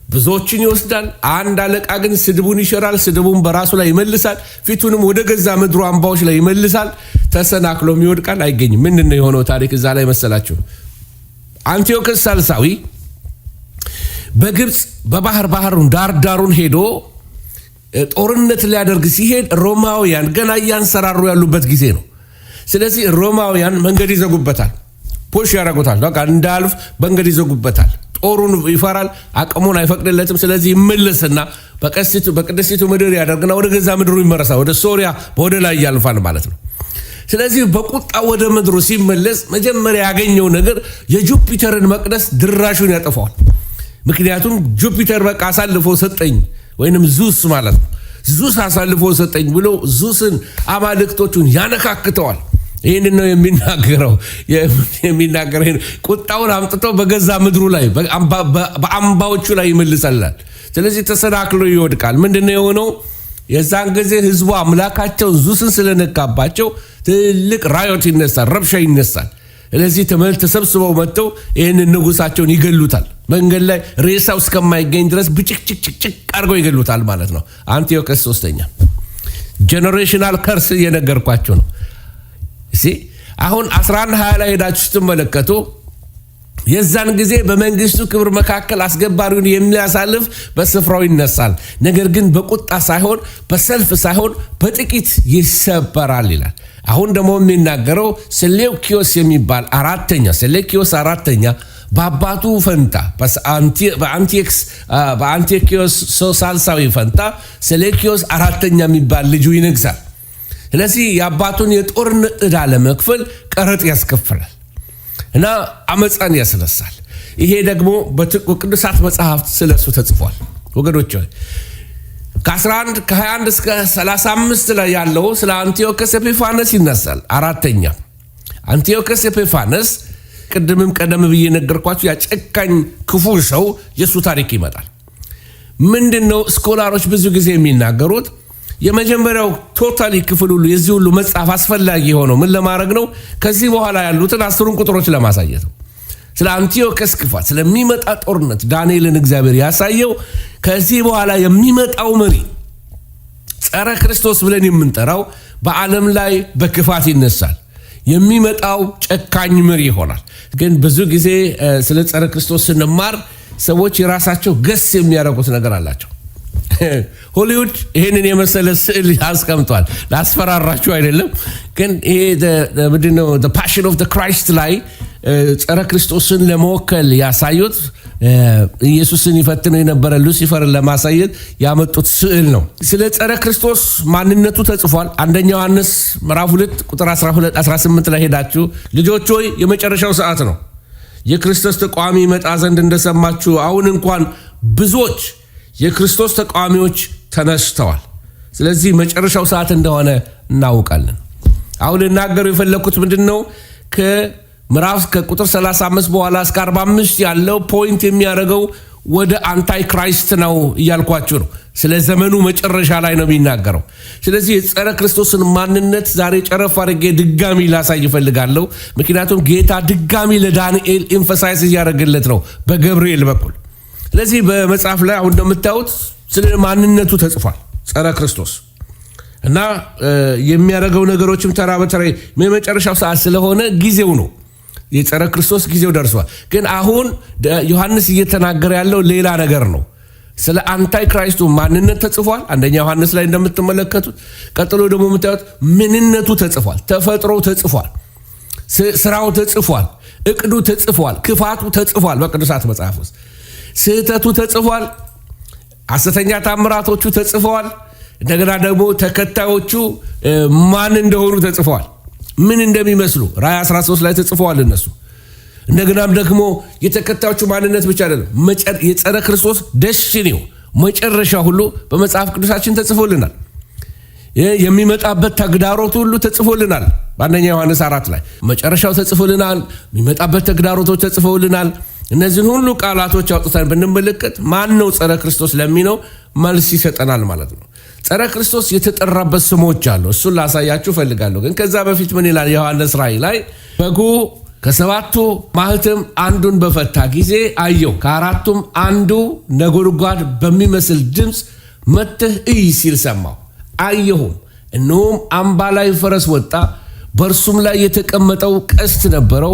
ብዙዎችን ይወስዳል። አንድ አለቃ ግን ስድቡን ይሽራል፣ ስድቡን በራሱ ላይ ይመልሳል፣ ፊቱንም ወደ ገዛ ምድሩ አምባዎች ላይ ይመልሳል። ተሰናክሎም ይወድቃል፣ አይገኝም። ምንድን ነው የሆነው ታሪክ እዛ ላይ መሰላችሁ? አንቲዮክስ ሳልሳዊ በግብፅ ባህሩን ዳሩን ሄዶ ጦርነት ሊያደርግ ሲሄድ ሮማውያን ገና እያንሰራሩ ያሉበት ጊዜ ነው። ስለዚህ ሮማውያን መንገድ ይዘጉበታል፣ ፑሽ ያደርጉታል። በቃ እንዳልፍ መንገድ ይዘጉበታል። ጦሩን ይፈራል፣ አቅሙን አይፈቅድለትም። ስለዚህ ይመለስና በቅድስቲቱ ምድር ያደርግና ወደ ገዛ ምድሩ ይመረሳል። ወደ ሶሪያ ወደ ላይ ያልፋል ማለት ነው። ስለዚህ በቁጣ ወደ ምድሩ ሲመለስ መጀመሪያ ያገኘው ነገር የጁፒተርን መቅደስ ድራሹን ያጠፋዋል። ምክንያቱም ጁፒተር በቃ አሳልፎ ሰጠኝ፣ ወይንም ዙስ ማለት ነው። ዙስ አሳልፎ ሰጠኝ ብሎ ዙስን አማልክቶቹን ያነካክተዋል። ይህን ነው የሚናገረው። ቁጣውን አምጥቶ በገዛ ምድሩ ላይ በአምባዎቹ ላይ ይመልሳላል። ስለዚህ ተሰናክሎ ይወድቃል። ምንድነው የሆነው? የዛን ጊዜ ህዝቡ አምላካቸውን ዙስን ስለነካባቸው ትልቅ ራዮት ይነሳል፣ ረብሻ ይነሳል። ስለዚህ ተሰብስበው መጥተው ይህንን ንጉሳቸውን ይገሉታል። መንገድ ላይ ሬሳው እስከማይገኝ ድረስ ብጭቅጭቅጭቅ አድርገው ይገሉታል ማለት ነው። አንቲዮክስ ሶስተኛ ጄኔሬሽናል ከርስ እየነገርኳቸው ነው። አሁን 11:20 ላይ ሄዳችሁ ስትመለከቱ የዛን ጊዜ በመንግስቱ ክብር መካከል አስገባሪውን የሚያሳልፍ በስፍራው ይነሳል፣ ነገር ግን በቁጣ ሳይሆን በሰልፍ ሳይሆን በጥቂት ይሰበራል ይላል። አሁን ደግሞ የሚናገረው ሴሌውኪዮስ የሚባል ሴሌውኪዮስ አራተኛ በአባቱ ፈንታ በአንቲዮክዮስ ሳልሳዊ ፈንታ ሴሌውኪዮስ አራተኛ የሚባል ልጁ ይነግሳል። ስለዚህ የአባቱን የጦርነት ዕዳ ለመክፈል ቀረጥ ያስከፍላል እና አመፃን ያስነሳል። ይሄ ደግሞ በቅዱሳት መጽሐፍት ስለሱ ተጽፏል። ወገኖች ከ21 እስከ 35 ላይ ያለው ስለ አንቲዮክስ ኤጲፋነስ ይነሳል። አራተኛ አንቲዮክስ ኤጲፋነስ ቀደም ብዬ ነገርኳችሁ። ያጨካኝ ክፉ ሰው የሱ ታሪክ ይመጣል። ምንድነው ስኮላሮች ብዙ ጊዜ የሚናገሩት? የመጀመሪያው ቶታሊ ክፍል ሁሉ የዚህ ሁሉ መጽሐፍ አስፈላጊ የሆነው ምን ለማድረግ ነው? ከዚህ በኋላ ያሉትን 10 ቁጥሮች ለማሳየት ነው። ስለ አንቲዮክስ ክፋት፣ ስለሚመጣ ጦርነት ዳንኤልን እግዚአብሔር ያሳየው ከዚህ በኋላ የሚመጣው መሪ ጸረ ክርስቶስ ብለን የምንጠራው በዓለም ላይ በክፋት ይነሳል። የሚመጣው ጨካኝ መሪ ይሆናል። ግን ብዙ ጊዜ ስለ ጸረ ክርስቶስ ስንማር ሰዎች የራሳቸው ገስ የሚያደርጉት ነገር አላቸው። ሆሊውድ ይሄንን የመሰለ ስዕል ያስቀምጧል። ላስፈራራችሁ አይደለም፣ ግን ይሄ ምንድነው the passion of the Christ ላይ ጸረ ክርስቶስን ለመወከል ያሳዩት ኢየሱስን ይፈትነው የነበረ ሉሲፈርን ለማሳየት ያመጡት ስዕል ነው። ስለ ጸረ ክርስቶስ ማንነቱ ተጽፏል። አንደኛ ዮሐንስ ምዕራፍ 2 ቁጥር 18 ላይ ሄዳችሁ ልጆች ሆይ የመጨረሻው ሰዓት ነው፣ የክርስቶስ ተቃዋሚ ይመጣ ዘንድ እንደሰማችሁ አሁን እንኳን ብዙዎች የክርስቶስ ተቃዋሚዎች ተነስተዋል። ስለዚህ መጨረሻው ሰዓት እንደሆነ እናውቃለን። አሁን ልናገር የፈለኩት ምንድነው? ከምዕራፍ ከቁጥር 35 በኋላ እስከ 45 ያለው ፖይንት የሚያደርገው ወደ አንታይ ክራይስት ነው እያልኳችሁ ነው። ስለ ዘመኑ መጨረሻ ላይ ነው የሚናገረው። ስለዚህ የጸረ ክርስቶስን ማንነት ዛሬ ጨረፍ አድርጌ ድጋሚ ላሳይ እፈልጋለሁ። ምክንያቱም ጌታ ድጋሚ ለዳንኤል ኤምፋሳይዝ እያደረገለት ነው በገብርኤል በኩል። ስለዚህ በመጽሐፍ ላይ አሁን እንደምታዩት ስለ ማንነቱ ተጽፏል ጸረ ክርስቶስ እና የሚያደርገው ነገሮችም ተራ በተራ የመጨረሻው ሰዓት ስለሆነ ጊዜው ነው። የጸረ ክርስቶስ ጊዜው ደርሷል። ግን አሁን ዮሐንስ እየተናገረ ያለው ሌላ ነገር ነው። ስለ አንታይ ክራይስቱ ማንነት ተጽፏል። አንደኛ ዮሐንስ ላይ እንደምትመለከቱት። ቀጥሎ ደግሞ የምታዩት ምንነቱ ተጽፏል። ተፈጥሮ ተጽፏል። ስራው ተጽፏል። እቅዱ ተጽፏል። ክፋቱ ተጽፏል በቅዱሳት መጽሐፍ ውስጥ። ስህተቱ ተጽፏል። ሐሰተኛ ታምራቶቹ ተጽፈዋል። እንደገና ደግሞ ተከታዮቹ ማን እንደሆኑ ተጽፈዋል። ምን እንደሚመስሉ ራእይ 13 ላይ ተጽፈዋል እነሱ። እንደገናም ደግሞ የተከታዮቹ ማንነት ብቻ አይደለም፣ የጸረ ክርስቶስ ደስቲኒው መጨረሻ ሁሉ በመጽሐፍ ቅዱሳችን ተጽፎልናል። የሚመጣበት ተግዳሮት ሁሉ ተጽፎልናል። በአንደኛ ዮሐንስ 4 ላይ መጨረሻው ተጽፎልናል። የሚመጣበት ተግዳሮቶች ተጽፎልናል። እነዚህን ሁሉ ቃላቶች አውጥተን ብንመለከት ማን ነው ጸረ ክርስቶስ ለሚለው መልስ ይሰጠናል ማለት ነው። ጸረ ክርስቶስ የተጠራበት ስሞች አሉ። እሱን ላሳያችሁ ፈልጋለሁ። ግን ከዛ በፊት ምን ይላል ዮሐንስ ራእይ ላይ? በጉ ከሰባቱ ማህተም አንዱን በፈታ ጊዜ አየሁ፣ ከአራቱም አንዱ ነጎድጓድ በሚመስል ድምፅ መጥተህ እይ ሲል ሰማሁ። አየሁም፣ እነሆም አምባላይ ፈረስ ወጣ፣ በእርሱም ላይ የተቀመጠው ቀስት ነበረው፣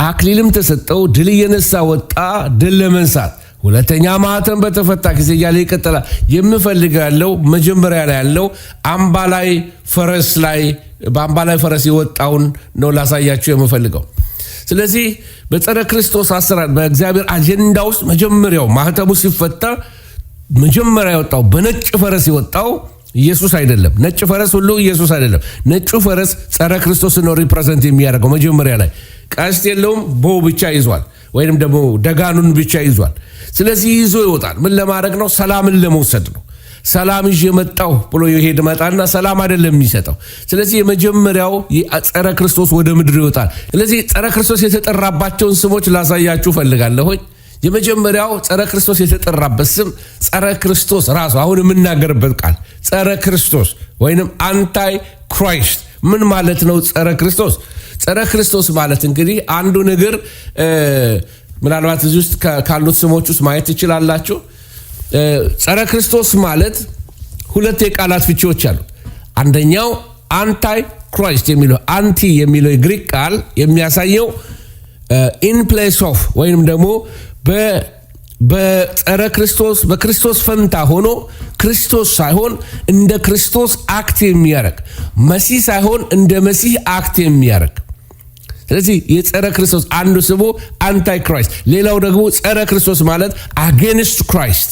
አክሊልም ተሰጠው። ድል እየነሳ ወጣ፣ ድል ለመንሳት። ሁለተኛ ማህተም በተፈታ ጊዜ እያለ ይቀጥላል። የምፈልገው ያለው መጀመሪያ ላይ ያለው አምባላይ ፈረስ ላይ በአምባላይ ፈረስ የወጣውን ነው ላሳያችሁ የምፈልገው። ስለዚህ በጸረ ክርስቶስ አሰራር በእግዚአብሔር አጀንዳ ውስጥ መጀመሪያው ማህተሙ ሲፈታ መጀመሪያ የወጣው በነጭ ፈረስ የወጣው ኢየሱስ አይደለም። ነጭ ፈረስ ሁሉ ኢየሱስ አይደለም። ነጩ ፈረስ ጸረ ክርስቶስ ነው ሪፕሬዘንት የሚያደርገው። መጀመሪያ ላይ ቀስት የለውም፣ ቦው ብቻ ይዟል፣ ወይንም ደግሞ ደጋኑን ብቻ ይዟል። ስለዚህ ይዞ ይወጣል። ምን ለማድረግ ነው? ሰላምን ለመውሰድ ነው። ሰላም ይዤ መጣሁ ብሎ ይሄድ መጣና ሰላም አይደለም የሚሰጠው። ስለዚህ የመጀመሪያው ጸረ ክርስቶስ ወደ ምድር ይወጣል። ስለዚህ ጸረ ክርስቶስ የተጠራባቸውን ስሞች ላሳያችሁ ፈልጋለሁ። የመጀመሪያው ጸረ ክርስቶስ የተጠራበት ስም ጸረ ክርስቶስ ራሱ አሁን የምናገርበት ቃል ጸረ ክርስቶስ ወይንም አንታይ ክራይስት ምን ማለት ነው? ጸረ ክርስቶስ ጸረ ክርስቶስ ማለት እንግዲህ አንዱ ነገር ምናልባት እዚህ ውስጥ ካሉት ስሞች ውስጥ ማየት ትችላላችሁ። ጸረ ክርስቶስ ማለት ሁለት የቃላት ፍቺዎች አሉት። አንደኛው አንታይ ክራይስት የሚለው አንቲ የሚለው የግሪክ ቃል የሚያሳየው ኢን ፕሌስ ኦፍ ወይንም ደግሞ በጸረ ክርስቶስ በክርስቶስ ፈንታ ሆኖ ክርስቶስ ሳይሆን እንደ ክርስቶስ አክት የሚያደርግ መሲህ ሳይሆን እንደ መሲህ አክት የሚያደርግ። ስለዚህ የጸረ ክርስቶስ አንዱ ስሙ አንታይ ክራይስት፣ ሌላው ደግሞ ጸረ ክርስቶስ ማለት አጌንስት ክራይስት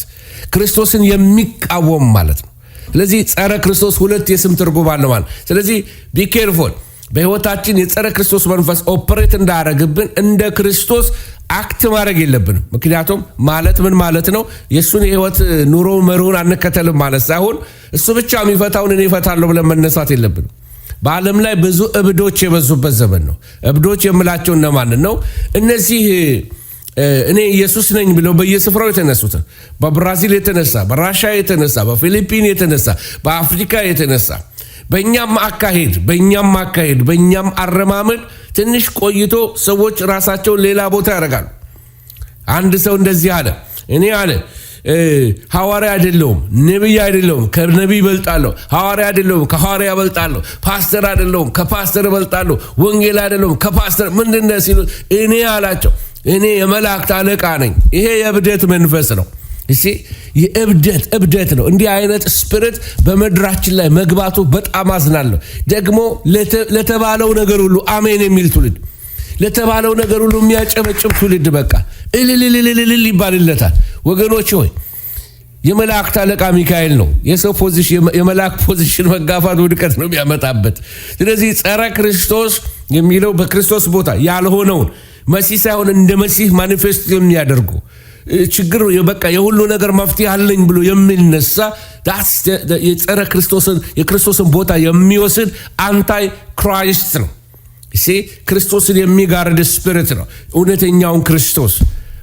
ክርስቶስን የሚቃወም ማለት ነው። ስለዚህ ጸረ ክርስቶስ ሁለት የስም ትርጉም አለው ማለት። ስለዚህ ቢ ኬርፉል በህይወታችን የጸረ ክርስቶስ መንፈስ ኦፕሬት እንዳያደርግብን እንደ ክርስቶስ አክት ማድረግ የለብንም። ምክንያቱም ማለት ምን ማለት ነው? የእሱን የህይወት ኑሮ መርሁን አንከተልም ማለት ሳይሆን እሱ ብቻ የሚፈታውን እኔ እፈታለሁ ብለን መነሳት የለብንም። በዓለም ላይ ብዙ እብዶች የበዙበት ዘመን ነው። እብዶች የምላቸው እነማንን ነው? እነዚህ እኔ ኢየሱስ ነኝ ብለው በየስፍራው የተነሱት በብራዚል የተነሳ፣ በራሻ የተነሳ፣ በፊሊፒን የተነሳ፣ በአፍሪካ የተነሳ በእኛም አካሄድ በእኛም አረማመድ ትንሽ ቆይቶ ሰዎች ራሳቸውን ሌላ ቦታ ያደርጋሉ። አንድ ሰው እንደዚህ አለ፣ እኔ አለ ሐዋርያ አይደለሁም፣ ነቢይ አይደለሁም፣ ከነቢይ እበልጣለሁ። ሐዋርያ አይደለሁም፣ ከሐዋርያ እበልጣለሁ። ፓስተር አይደለሁም፣ ከፓስተር እበልጣለሁ። ወንጌል አይደለሁም፣ ከፓስተር ምንድነው ሲሉት እኔ አላቸው እኔ የመላእክት አለቃ ነኝ። ይሄ የእብደት መንፈስ ነው። እሺ የእብደት ነው። እንዲህ አይነት ስፒሪት በመድራችን ላይ መግባቱ በጣም አዝናለሁ። ደግሞ ለተባለው ነገር ሁሉ አሜን የሚል ትውልድ፣ ለተባለው ነገር ሁሉ የሚያጨበጭብ ትውልድ በቃ እልልልልል ይባልለታል። ወገኖች ሆይ የመላእክት አለቃ ሚካኤል ነው። የሰው ፖዚሽን የመላእክት ፖዚሽን መጋፋት ውድቀት ነው የሚያመጣበት። ስለዚህ ጸረ ክርስቶስ የሚለው በክርስቶስ ቦታ ያልሆነውን መሲህ ሳይሆን እንደ መሲህ ማኒፌስት የሚያደርጉ ችግር በቃ የሁሉ ነገር መፍትሄ አለኝ ብሎ የሚነሳ የጸረ የክርስቶስን ቦታ የሚወስድ አንታይ ክራይስት ነው። እሺ ክርስቶስን የሚጋርድ ስፒሪት ነው እውነተኛውን ክርስቶስ።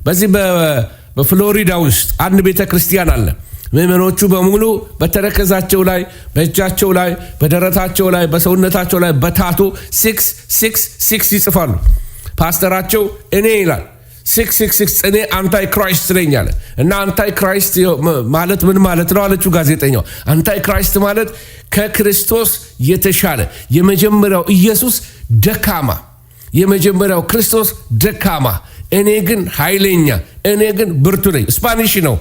በዚህ በፍሎሪዳ ውስጥ አንድ ቤተክርስቲያን አለ። ምዕመኖቹ በሙሉ በተረከዛቸው ላይ፣ በእጃቸው ላይ፣ በደረታቸው ላይ፣ በሰውነታቸው ላይ በታቶ 666 ይጽፋሉ። ፓስተራቸው እኔ ይላል 666 እኔ አንታይ ክራይስት ነኝ አለ። እና አንታይ ክራይስት ማለት ምን ማለት ነው አለችው ጋዜጠኛው። አንታይ ክራይስት ማለት ከክርስቶስ የተሻለ የመጀመሪያው ኢየሱስ ደካማ፣ የመጀመሪያው ክርስቶስ ደካማ፣ እኔ ግን ኃይለኛ፣ እኔ ግን ብርቱ ነኝ። ስፓኒሽ ነው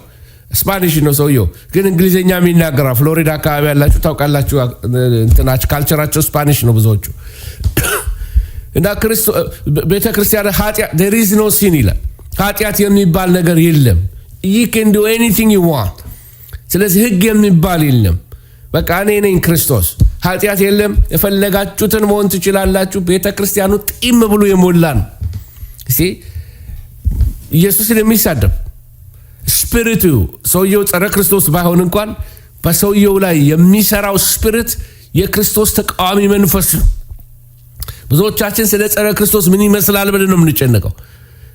ስፓኒሽ ነው ሰውየው፣ ግን እንግሊዝኛ የሚናገራ ፍሎሪዳ አካባቢ ያላችሁ ታውቃላችሁ። እንትናችሁ ካልቸራቸው ስፓኒሽ ነው ብዙዎቹ። እና ቤተ ክርስቲያን ኃጢአት there is no sin ይላል። ኃጢአት የሚባል ነገር የለም። you can do anything you want። ስለዚህ ህግ የሚባል የለም። በቃ እኔ ነኝ ክርስቶስ፣ ኃጢአት የለም፣ የፈለጋችሁትን መሆን ትችላላችሁ። ቤተ ክርስቲያኑ ጢም ብሎ የሞላ ነው። ኢየሱስን የሚሳደብ ስፒሪቱ ሰውየው ጸረ ክርስቶስ ባይሆን እንኳን በሰውየው ላይ የሚሰራው ስፒሪት የክርስቶስ ተቃዋሚ መንፈስ ነው። ብዙዎቻችን ስለ ጸረ ክርስቶስ ምን ይመስላል ብለን ነው የምንጨነቀው።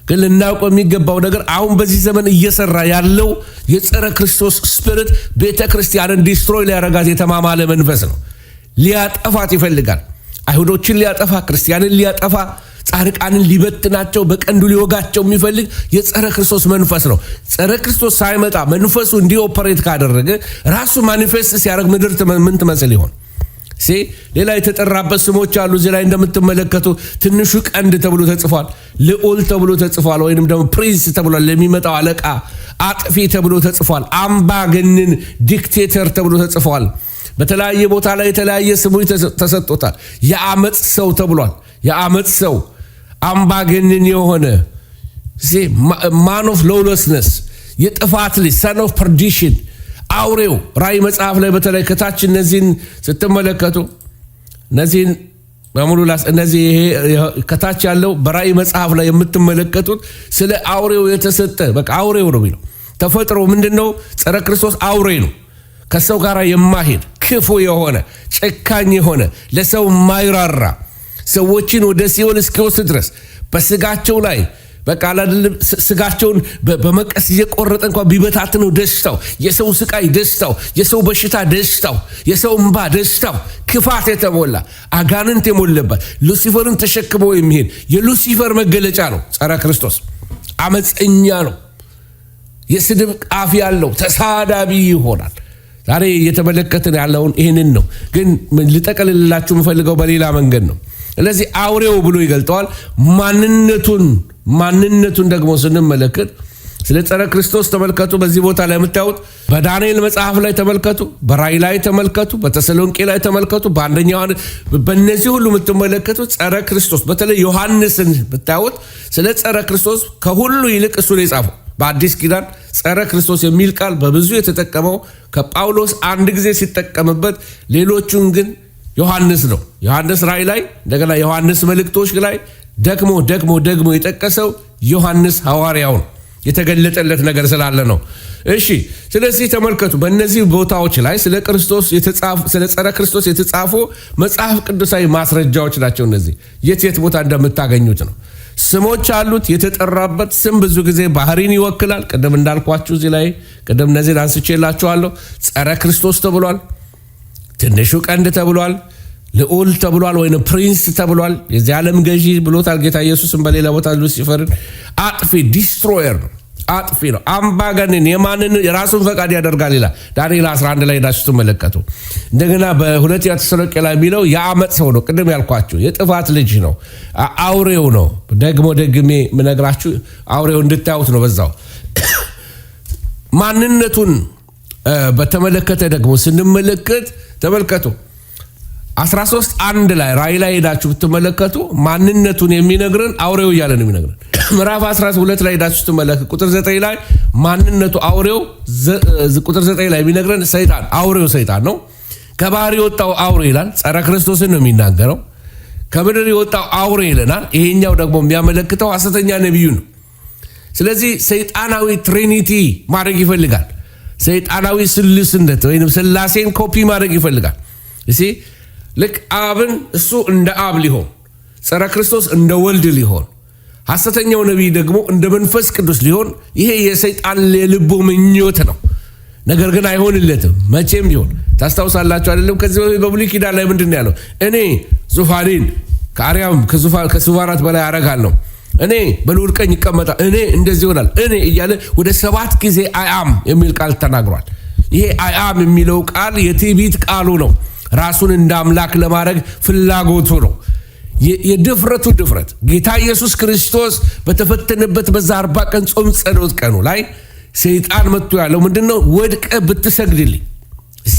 ግን ልናውቀው የሚገባው ነገር አሁን በዚህ ዘመን እየሰራ ያለው የጸረ ክርስቶስ ስፒሪት ቤተ ክርስቲያንን ዲስትሮይ ሊያረጋት የተማማለ መንፈስ ነው። ሊያጠፋት ይፈልጋል። አይሁዶችን ሊያጠፋ፣ ክርስቲያንን ሊያጠፋ፣ ጻድቃንን ሊበትናቸው፣ በቀንዱ ሊወጋቸው የሚፈልግ የጸረ ክርስቶስ መንፈስ ነው። ጸረ ክርስቶስ ሳይመጣ መንፈሱ እንዲኦፐሬት ካደረገ ራሱ ማኒፌስት ሲያደርግ ምድር ምን ትመስል ይሆን? ሌላ የተጠራበት ስሞች አሉ። እዚህ ላይ እንደምትመለከቱ ትንሹ ቀንድ ተብሎ ተጽፏል፣ ልዑል ተብሎ ተጽፏል፣ ወይንም ደግሞ ፕሪንስ ተብሏል፣ ለሚመጣው አለቃ፣ አጥፊ ተብሎ ተጽፏል፣ አምባገነን ዲክቴተር ተብሎ ተጽፏል። በተለያየ ቦታ ላይ የተለያየ ስሞች ተሰጥቶታል። የአመጽ ሰው ተብሏል። የአመጽ ሰው አምባገነን የሆነ ማን ኦፍ ሎውለስነስ፣ የጥፋት ልጅ፣ ሰን ኦፍ ፐርዲሽን፣ አውሬው። ራእይ መጽሐፍ ላይ በተለይ ከታች እነዚህን ስትመለከቱ እነዚህን በሙሉ እነዚህ ከታች ያለው በራእይ መጽሐፍ ላይ የምትመለከቱት ስለ አውሬው የተሰጠ በቃ አውሬው ነው የሚለው። ተፈጥሮ ምንድነው? ጸረ ክርስቶስ አውሬ ነው። ከሰው ጋር የማሄድ ክፉ የሆነ ጨካኝ የሆነ ለሰው የማይራራ ሰዎችን ወደ ሲኦል እስኪወስድ ድረስ በስጋቸው ላይ በቃ ስጋቸውን በመቀስ እየቆረጠ እንኳን ቢበታትነው ደስታው፣ የሰው ስቃይ ደስታው፣ የሰው በሽታ ደስታው፣ የሰው እንባ ደስታው፣ ክፋት የተሞላ አጋንንት የሞለበት ሉሲፈርን ተሸክሞ የሚሄድ የሉሲፈር መገለጫ ነው ጸረ ክርስቶስ። አመፀኛ ነው። የስድብ ቃፍ ያለው ተሳዳቢ ይሆናል። ዛሬ እየተመለከትን ያለውን ይህንን ነው። ግን ልጠቀልላችሁ የምፈልገው በሌላ መንገድ ነው። ስለዚህ አውሬው ብሎ ይገልጠዋል። ማንነቱን ደግሞ ስንመለከት ስለ ጸረ ክርስቶስ ተመልከቱ። በዚህ ቦታ ላይ የምታዩት በዳንኤል መጽሐፍ ላይ ተመልከቱ፣ በራእይ ላይ ተመልከቱ፣ በተሰሎንቄ ላይ ተመልከቱ፣ በአንደኛው በእነዚህ ሁሉ የምትመለከቱት ጸረ ክርስቶስ። በተለይ ዮሐንስን ብታዩት ስለ ጸረ ክርስቶስ ከሁሉ ይልቅ እሱ ነው የጻፈው። በአዲስ ኪዳን ጸረ ክርስቶስ የሚል ቃል በብዙ የተጠቀመው ከጳውሎስ አንድ ጊዜ ሲጠቀምበት፣ ሌሎቹን ግን ዮሐንስ ነው። ዮሐንስ ራእይ ላይ እንደገና ዮሐንስ መልእክቶች ላይ ደግሞ የጠቀሰው ዮሐንስ ሐዋርያው ነው። የተገለጠለት ነገር ስላለ ነው። እሺ፣ ስለዚህ ተመልከቱ። በእነዚህ ቦታዎች ላይ ስለ ጸረ ክርስቶስ የተጻፉ መጽሐፍ ቅዱሳዊ ማስረጃዎች ናቸው። እነዚህ የት ቦታ እንደምታገኙት ነው። ስሞች አሉት። የተጠራበት ስም ብዙ ጊዜ ባህሪን ይወክላል። ቅድም እንዳልኳችሁ እዚህ ላይ እነዚህን አንስቼላችኋለሁ። ጸረ ክርስቶስ ተብሏል። ትንሹ ቀንድ ተብሏል። ልዑል ተብሏል፣ ወይም ፕሪንስ ተብሏል። የዚህ ዓለም ገዢ ብሎታል ጌታ ኢየሱስን። በሌላ ቦታ ሉሲፈርን አጥፊ ዲስትሮየር ነው፣ አጥፊ ነው፣ አምባገነን፣ የራሱን ፈቃድ ያደርጋል ይላል ዳንኤል 11 ላይ ሄዳችሁ ትመለከቱ። እንደገና በሁለተኛ ተሰሎንቄ ላይ የሚለው የአመፅ ሰው ነው። ቅድም ያልኳችሁ የጥፋት ልጅ ነው፣ አውሬው ነው። ደግሜ የምነግራችሁ አውሬው እንድታዩት ነው። በዛው ማንነቱን በተመለከተ ደግሞ ስንመለከት ተመልከቱ 13:1 ላይ ራእይ ላይ ሄዳችሁ ብትመለከቱ ማንነቱን የሚነግረን አውሬው እያለ ነው የሚነግረን። ምዕራፍ 12 ላይ ሄዳችሁ ስትመለከቱ ቁጥር 9 ላይ ማንነቱ አውሬው፣ ቁጥር 9 ላይ የሚነግረን ሰይጣን፣ አውሬው ሰይጣን ነው። ከባህር የወጣው አውሬ ይላል፣ ጸረ ክርስቶስን ነው የሚናገረው። ከምድር የወጣው አውሬ ይለናል። ይሄኛው ደግሞ የሚያመለክተው ሐሰተኛ ነቢዩ ነው። ስለዚህ ሰይጣናዊ ትሪኒቲ ማድረግ ይፈልጋል። ሰይጣናዊ ስልስነት ወይም ስላሴን ኮፒ ማድረግ ይፈልጋል። ልክ አብን እሱ እንደ አብ ሊሆን፣ ጸረ ክርስቶስ እንደ ወልድ ሊሆን፣ ሐሰተኛው ነቢይ ደግሞ እንደ መንፈስ ቅዱስ ሊሆን፣ ይሄ የሰይጣን የልቡ ምኞት ነው። ነገር ግን አይሆንለትም መቼም ቢሆን። ታስታውሳላችሁ አይደለም? ከዚህ በብሉይ ኪዳን ላይ ምንድን ነው ያለው? እኔ ዙፋኔን ከአርያም ከዙፋናት በላይ አረጋለሁ፣ እኔ በልዑል ቀኝ ይቀመጣል፣ እኔ እንደዚህ ይሆናል፣ እኔ እያለ ወደ 7 ጊዜ አይአም የሚል ቃል ተናግሯል። ይሄ አይአም የሚለው ቃል የትዕቢት ቃሉ ነው። ራሱን እንደ አምላክ ለማድረግ ፍላጎቱ ነው። የድፍረቱ ድፍረት ጌታ ኢየሱስ ክርስቶስ በተፈተነበት በዛ 40 ቀን ጾም ጸሎት ቀኑ ላይ ሰይጣን መጥቶ ያለው ምንድነው? ወድቀ ብትሰግድልኝ። እሺ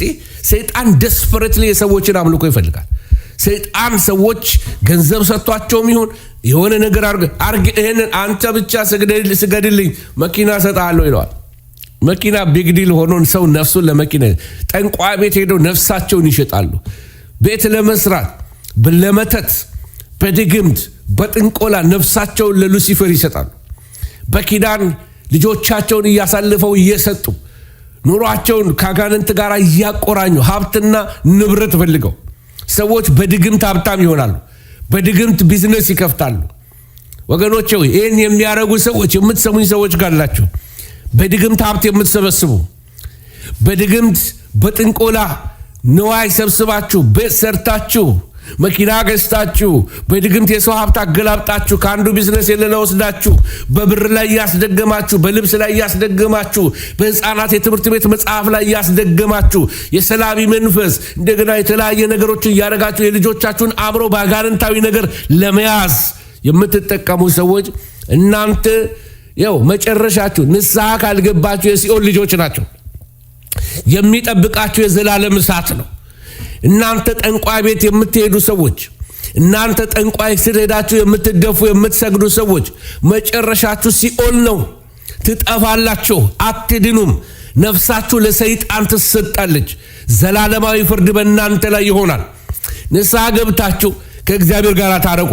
ሰይጣን ደስፐሬትሊ የሰዎችን አምልኮ ይፈልጋል። ሰይጣን ሰዎች ገንዘብ ሰጥቷቸውም ይሁን የሆነ ነገር አርግ ይሄንን አንተ ብቻ ስገድልኝ መኪና ሰጣለሁ ይለዋል። መኪና ቢግ ዲል ሆኖ ሰው ነፍሱን ለመኪና ጠንቋይ ቤት ሄደው ነፍሳቸውን ይሸጣሉ። ቤት ለመስራት ለመተት በድግምት በጥንቆላ ነፍሳቸውን ለሉሲፈር ይሰጣሉ። በኪዳን ልጆቻቸውን እያሳልፈው እየሰጡ ኑሯቸውን ከአጋንንት ጋር እያቆራኙ ሀብትና ንብረት ፈልገው ሰዎች በድግምት ሀብታም ይሆናሉ። በድግምት ቢዝነስ ይከፍታሉ። ወገኖቼ ይህን የሚያረጉ ሰዎች የምትሰሙኝ ሰዎች ካላችሁ በድግምት ሀብት የምትሰበስቡ በድግምት በጥንቆላ ንዋይ ሰብስባችሁ ቤት ሰርታችሁ መኪና ገዝታችሁ በድግምት የሰው ሀብት አገላብጣችሁ ከአንዱ ቢዝነስ የሌላ ወስዳችሁ በብር ላይ ያስደገማችሁ በልብስ ላይ ያስደገማችሁ በህፃናት የትምህርት ቤት መጽሐፍ ላይ ያስደገማችሁ የሰላቢ መንፈስ እንደገና የተለያየ ነገሮችን ያደረጋችሁ የልጆቻችሁን አብሮ በአጋንንታዊ ነገር ለመያዝ የምትጠቀሙ ሰዎች እናንተ ያው መጨረሻችሁ ንስሐ ካልገባችሁ የሲኦል ልጆች ናቸው። የሚጠብቃችሁ የዘላለም እሳት ነው። እናንተ ጠንቋይ ቤት የምትሄዱ ሰዎች እናንተ ጠንቋይ ስር ሄዳችሁ የምትደፉ የምትሰግዱ ሰዎች መጨረሻችሁ ሲኦል ነው። ትጠፋላችሁ፣ አትድኑም። ነፍሳችሁ ለሰይጣን ትሰጣለች። ዘላለማዊ ፍርድ በእናንተ ላይ ይሆናል። ንስሐ ገብታችሁ ከእግዚአብሔር ጋር ታረቁ።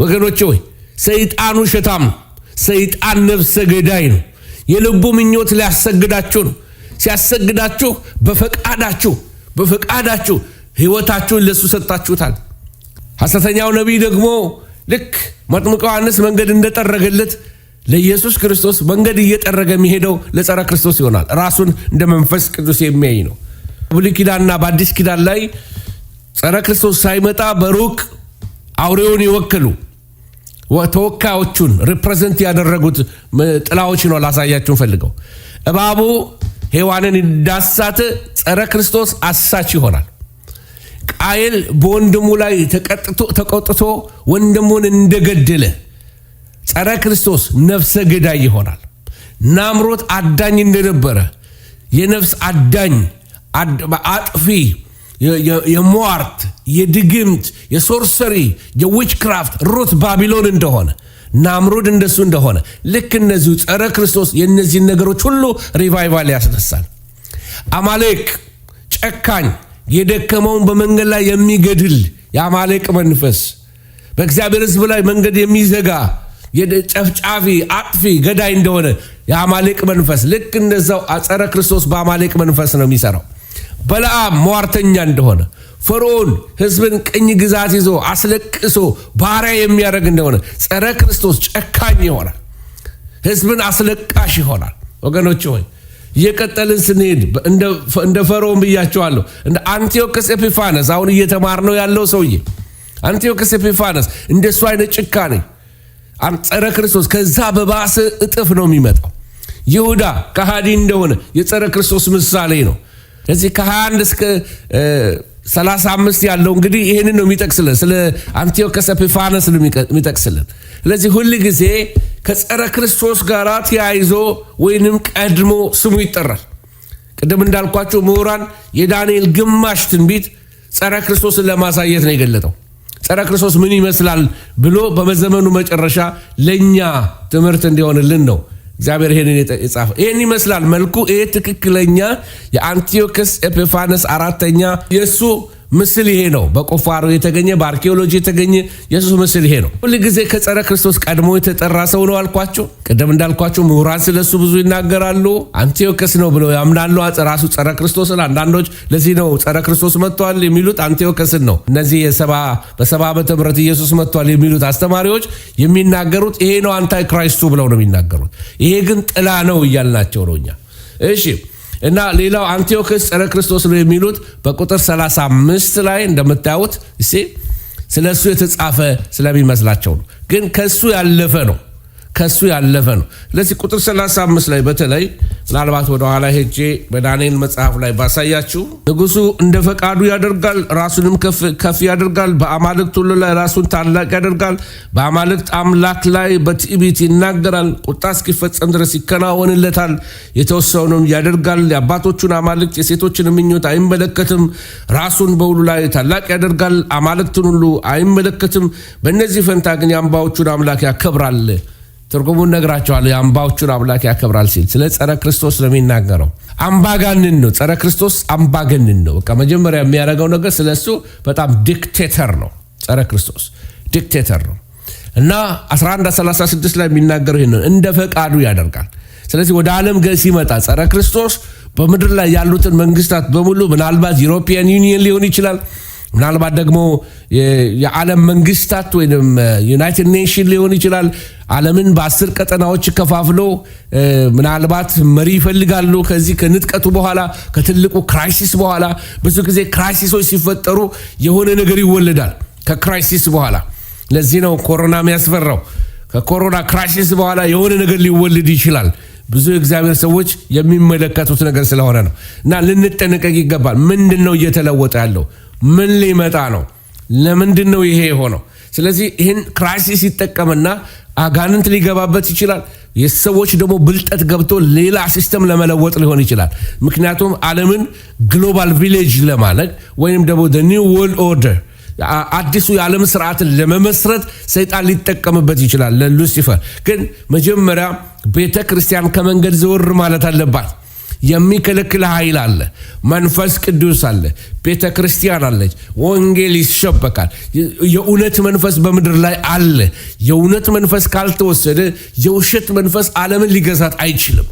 ወገኖቼ ሆይ ሰይጣኑ ሸታም፣ ሰይጣን ነፍሰ ገዳይ ነው። የልቡ ምኞት ሊያሰግዳችሁ ነው። ሲያሰግዳችሁ በፈቃዳችሁ ህይወታችሁን ለሱ ሰጣችሁታል። ሐሰተኛው ነቢይ ደግሞ ልክ መጥምቁ ዮሐንስ መንገድ እንደጠረገለት ለኢየሱስ ክርስቶስ መንገድ እየጠረገ የሚሄደው ለጸረ ክርስቶስ ይሆናል። ራሱን እንደ መንፈስ ቅዱስ የሚያይ ነው። በብሉይ ኪዳንና በአዲስ ኪዳን ላይ ጸረ ክርስቶስ ሳይመጣ በሩቅ አውሬውን ይወክሉ ተወካዮቹን ሪፕሬዘንት ያደረጉት ጥላዎች ነው። ላሳያችሁን ፈልገው እባቡ ሔዋንን እንዳሳተ ጸረ ክርስቶስ አሳች ይሆናል። ቃየል በወንድሙ ላይ ተቆጥቶ ወንድሙን እንደገደለ ጸረ ክርስቶስ ነፍሰ ገዳይ ይሆናል። ናምሮት አዳኝ እንደነበረ የነፍስ አዳኝ አጥፊ የሟርት የድግምት የሶርሰሪ የዊችክራፍት ሩት ባቢሎን እንደሆነ ናምሩድ እንደሱ እንደሆነ ልክ እነዚሁ ጸረ ክርስቶስ የእነዚህን ነገሮች ሁሉ ሪቫይቫል ያስነሳል። አማሌቅ ጨካኝ የደከመውን በመንገድ ላይ የሚገድል የአማሌቅ መንፈስ በእግዚአብሔር ሕዝብ ላይ መንገድ የሚዘጋ የጨፍጫፊ አጥፊ ገዳይ እንደሆነ የአማሌቅ መንፈስ ልክ እንደዛው ጸረ ክርስቶስ በአማሌቅ መንፈስ ነው የሚሰራው። በለዓም ሟርተኛ እንደሆነ ፈርዖን ሕዝብን ቅኝ ግዛት ይዞ አስለቅሶ ባሪያ የሚያደርግ እንደሆነ ጸረ ክርስቶስ ጨካኝ ይሆናል። ሕዝብን አስለቃሽ ይሆናል። ወገኖች ሆይ እየቀጠልን ስንሄድ እንደ ፈርዖን ብያቸዋለሁ። እንደ አንቲዮክስ ኤጲፋነስ አሁን እየተማርነው ያለው ሰውዬ አንቲዮክስ ኤጲፋነስ እንደሱ አይነት ጭካኔ ጸረ ክርስቶስ ከዛ በባሰ እጥፍ ነው የሚመጣው። ይሁዳ ከሃዲ እንደሆነ የጸረ ክርስቶስ ምሳሌ ነው። ስለዚህ ከ21 እስከ 35 ያለው እንግዲህ ይሄንን ነው የሚጠቅስልን። ስለ አንቲዮክስ ኤጲፋነስ ነው የሚጠቅስልን። ስለዚህ ሁል ጊዜ ከጸረ ክርስቶስ ጋር ተያይዞ ወይንም ቀድሞ ስሙ ይጠራል። ቅድም እንዳልኳችሁ ምሁራን የዳንኤል ግማሽ ትንቢት ጸረ ክርስቶስን ለማሳየት ነው የገለጠው። ጸረ ክርስቶስ ምን ይመስላል ብሎ በዘመኑ መጨረሻ ለኛ ትምህርት እንዲሆንልን ነው እግዚአብሔር ይሄንን የጻፈ። ይሄን ይመስላል መልኩ። ይሄ ትክክለኛ የአንቲዮክስ ኤጲፋነስ አራተኛ የሱ ምስል ይሄ ነው። በቁፋሮ የተገኘ በአርኪኦሎጂ የተገኘ የሱ ምስል ይሄ ነው። ሁሉ ጊዜ ከጸረ ክርስቶስ ቀድሞ የተጠራ ሰው ነው አልኳቸው። ቀደም እንዳልኳቸው ምሁራን ስለሱ ብዙ ይናገራሉ። አንቲዮክስ ነው ብለው ያምናሉ ራሱ ጸረ ክርስቶስን። አንዳንዶች ለዚህ ነው ጸረ ክርስቶስ መጥቷል የሚሉት አንቲዮክስን ነው። እነዚህ በ70 ዓመተ ምህረት ኢየሱስ መጥቷል የሚሉት አስተማሪዎች የሚናገሩት ይሄ ነው አንታይ ክራይስቱ ብለው ነው የሚናገሩት። ይሄ ግን ጥላ ነው እያልናቸው ነው እኛ። እሺ እና ሌላው አንቲዮክስ ጸረ ክርስቶስ ነው የሚሉት በቁጥር 35 ላይ እንደምታዩት ስለሱ የተጻፈ ስለሚመስላቸው ነው። ግን ከሱ ያለፈ ነው። ከሱ ያለፈ ነው። ለዚህ ቁጥር 35 ላይ በተለይ ምናልባት ወደ ኋላ ሄጄ በዳንኤል መጽሐፍ ላይ ባሳያችሁ ንጉሱ እንደ ፈቃዱ ያደርጋል፣ ራሱንም ከፍ ያደርጋል፣ በአማልክት ሁሉ ላይ ራሱን ታላቅ ያደርጋል፣ በአማልክት አምላክ ላይ በትዕቢት ይናገራል፣ ቁጣ እስኪፈጸም ድረስ ይከናወንለታል፣ የተወሰነውንም ያደርጋል፣ የአባቶቹን አማልክት የሴቶችን ምኞት አይመለከትም፣ ራሱን በሁሉ ላይ ታላቅ ያደርጋል፣ አማልክትን ሁሉ አይመለከትም፣ በእነዚህ ፈንታ ግን የአምባዎቹን አምላክ ያከብራል። ትርጉሙን ነግራቸዋለሁ። የአምባዎቹን አምላክ ያከብራል ሲል ስለ ጸረ ክርስቶስ ነው የሚናገረው። አምባገነን ነው፣ ጸረ ክርስቶስ አምባገነን ነው። በቃ መጀመሪያ የሚያደርገው ነገር ስለሱ በጣም ዲክቴተር ነው። ጸረ ክርስቶስ ዲክቴተር ነው እና 11:36 ላይ የሚናገረው ይሄን ነው፣ እንደ ፈቃዱ ያደርጋል። ስለዚህ ወደ ዓለም ሲመጣ ጸረ ክርስቶስ በምድር ላይ ያሉትን መንግስታት በሙሉ ምናልባት ዩሮፒያን ዩኒየን ሊሆን ይችላል፣ ምናልባት ደግሞ የዓለም መንግስታት ወይም ዩናይትድ ኔሽን ሊሆን ይችላል። ዓለምን በ10 ቀጠናዎች ከፋፍሎ ምናልባት መሪ ይፈልጋሉ። ከዚህ ከንጥቀቱ በኋላ ከትልቁ ክራይሲስ በኋላ ብዙ ጊዜ ክራይሲሶች ሲፈጠሩ የሆነ ነገር ይወለዳል ከክራይሲስ በኋላ። ለዚህ ነው ኮሮና የሚያስፈራው። ከኮሮና ክራይሲስ በኋላ የሆነ ነገር ሊወለድ ይችላል። ብዙ እግዚአብሔር ሰዎች የሚመለከቱት ነገር ስለሆነ ነው እና ልንጠነቀቅ ይገባል። ምንድነው እየተለወጠ ያለው? ምን ሊመጣ ነው? ለምንድን ነው ይሄ የሆነው? ስለዚህ ይህን ክራይሲስ ይጠቀምና አጋንንት ሊገባበት ይችላል። የሰዎች ደግሞ ብልጠት ገብቶ ሌላ ሲስተም ለመለወጥ ሊሆን ይችላል። ምክንያቱም ዓለምን ግሎባል ቪሌጅ ለማድረግ ወይም ደግሞ ኒው ወርልድ ኦርደር አዲሱ የዓለም ስርዓትን ለመመስረት ሰይጣን ሊጠቀምበት ይችላል። ለሉሲፈር ግን መጀመሪያ ቤተ ክርስቲያን ከመንገድ ዘወር ማለት አለባት። የሚከለክል ኃይል አለ፣ መንፈስ ቅዱስ አለ፣ ቤተ ክርስቲያን አለች፣ ወንጌል ይሰበካል። የእውነት መንፈስ በምድር ላይ አለ። የእውነት መንፈስ ካልተወሰደ የውሸት መንፈስ ዓለምን ሊገዛት አይችልም።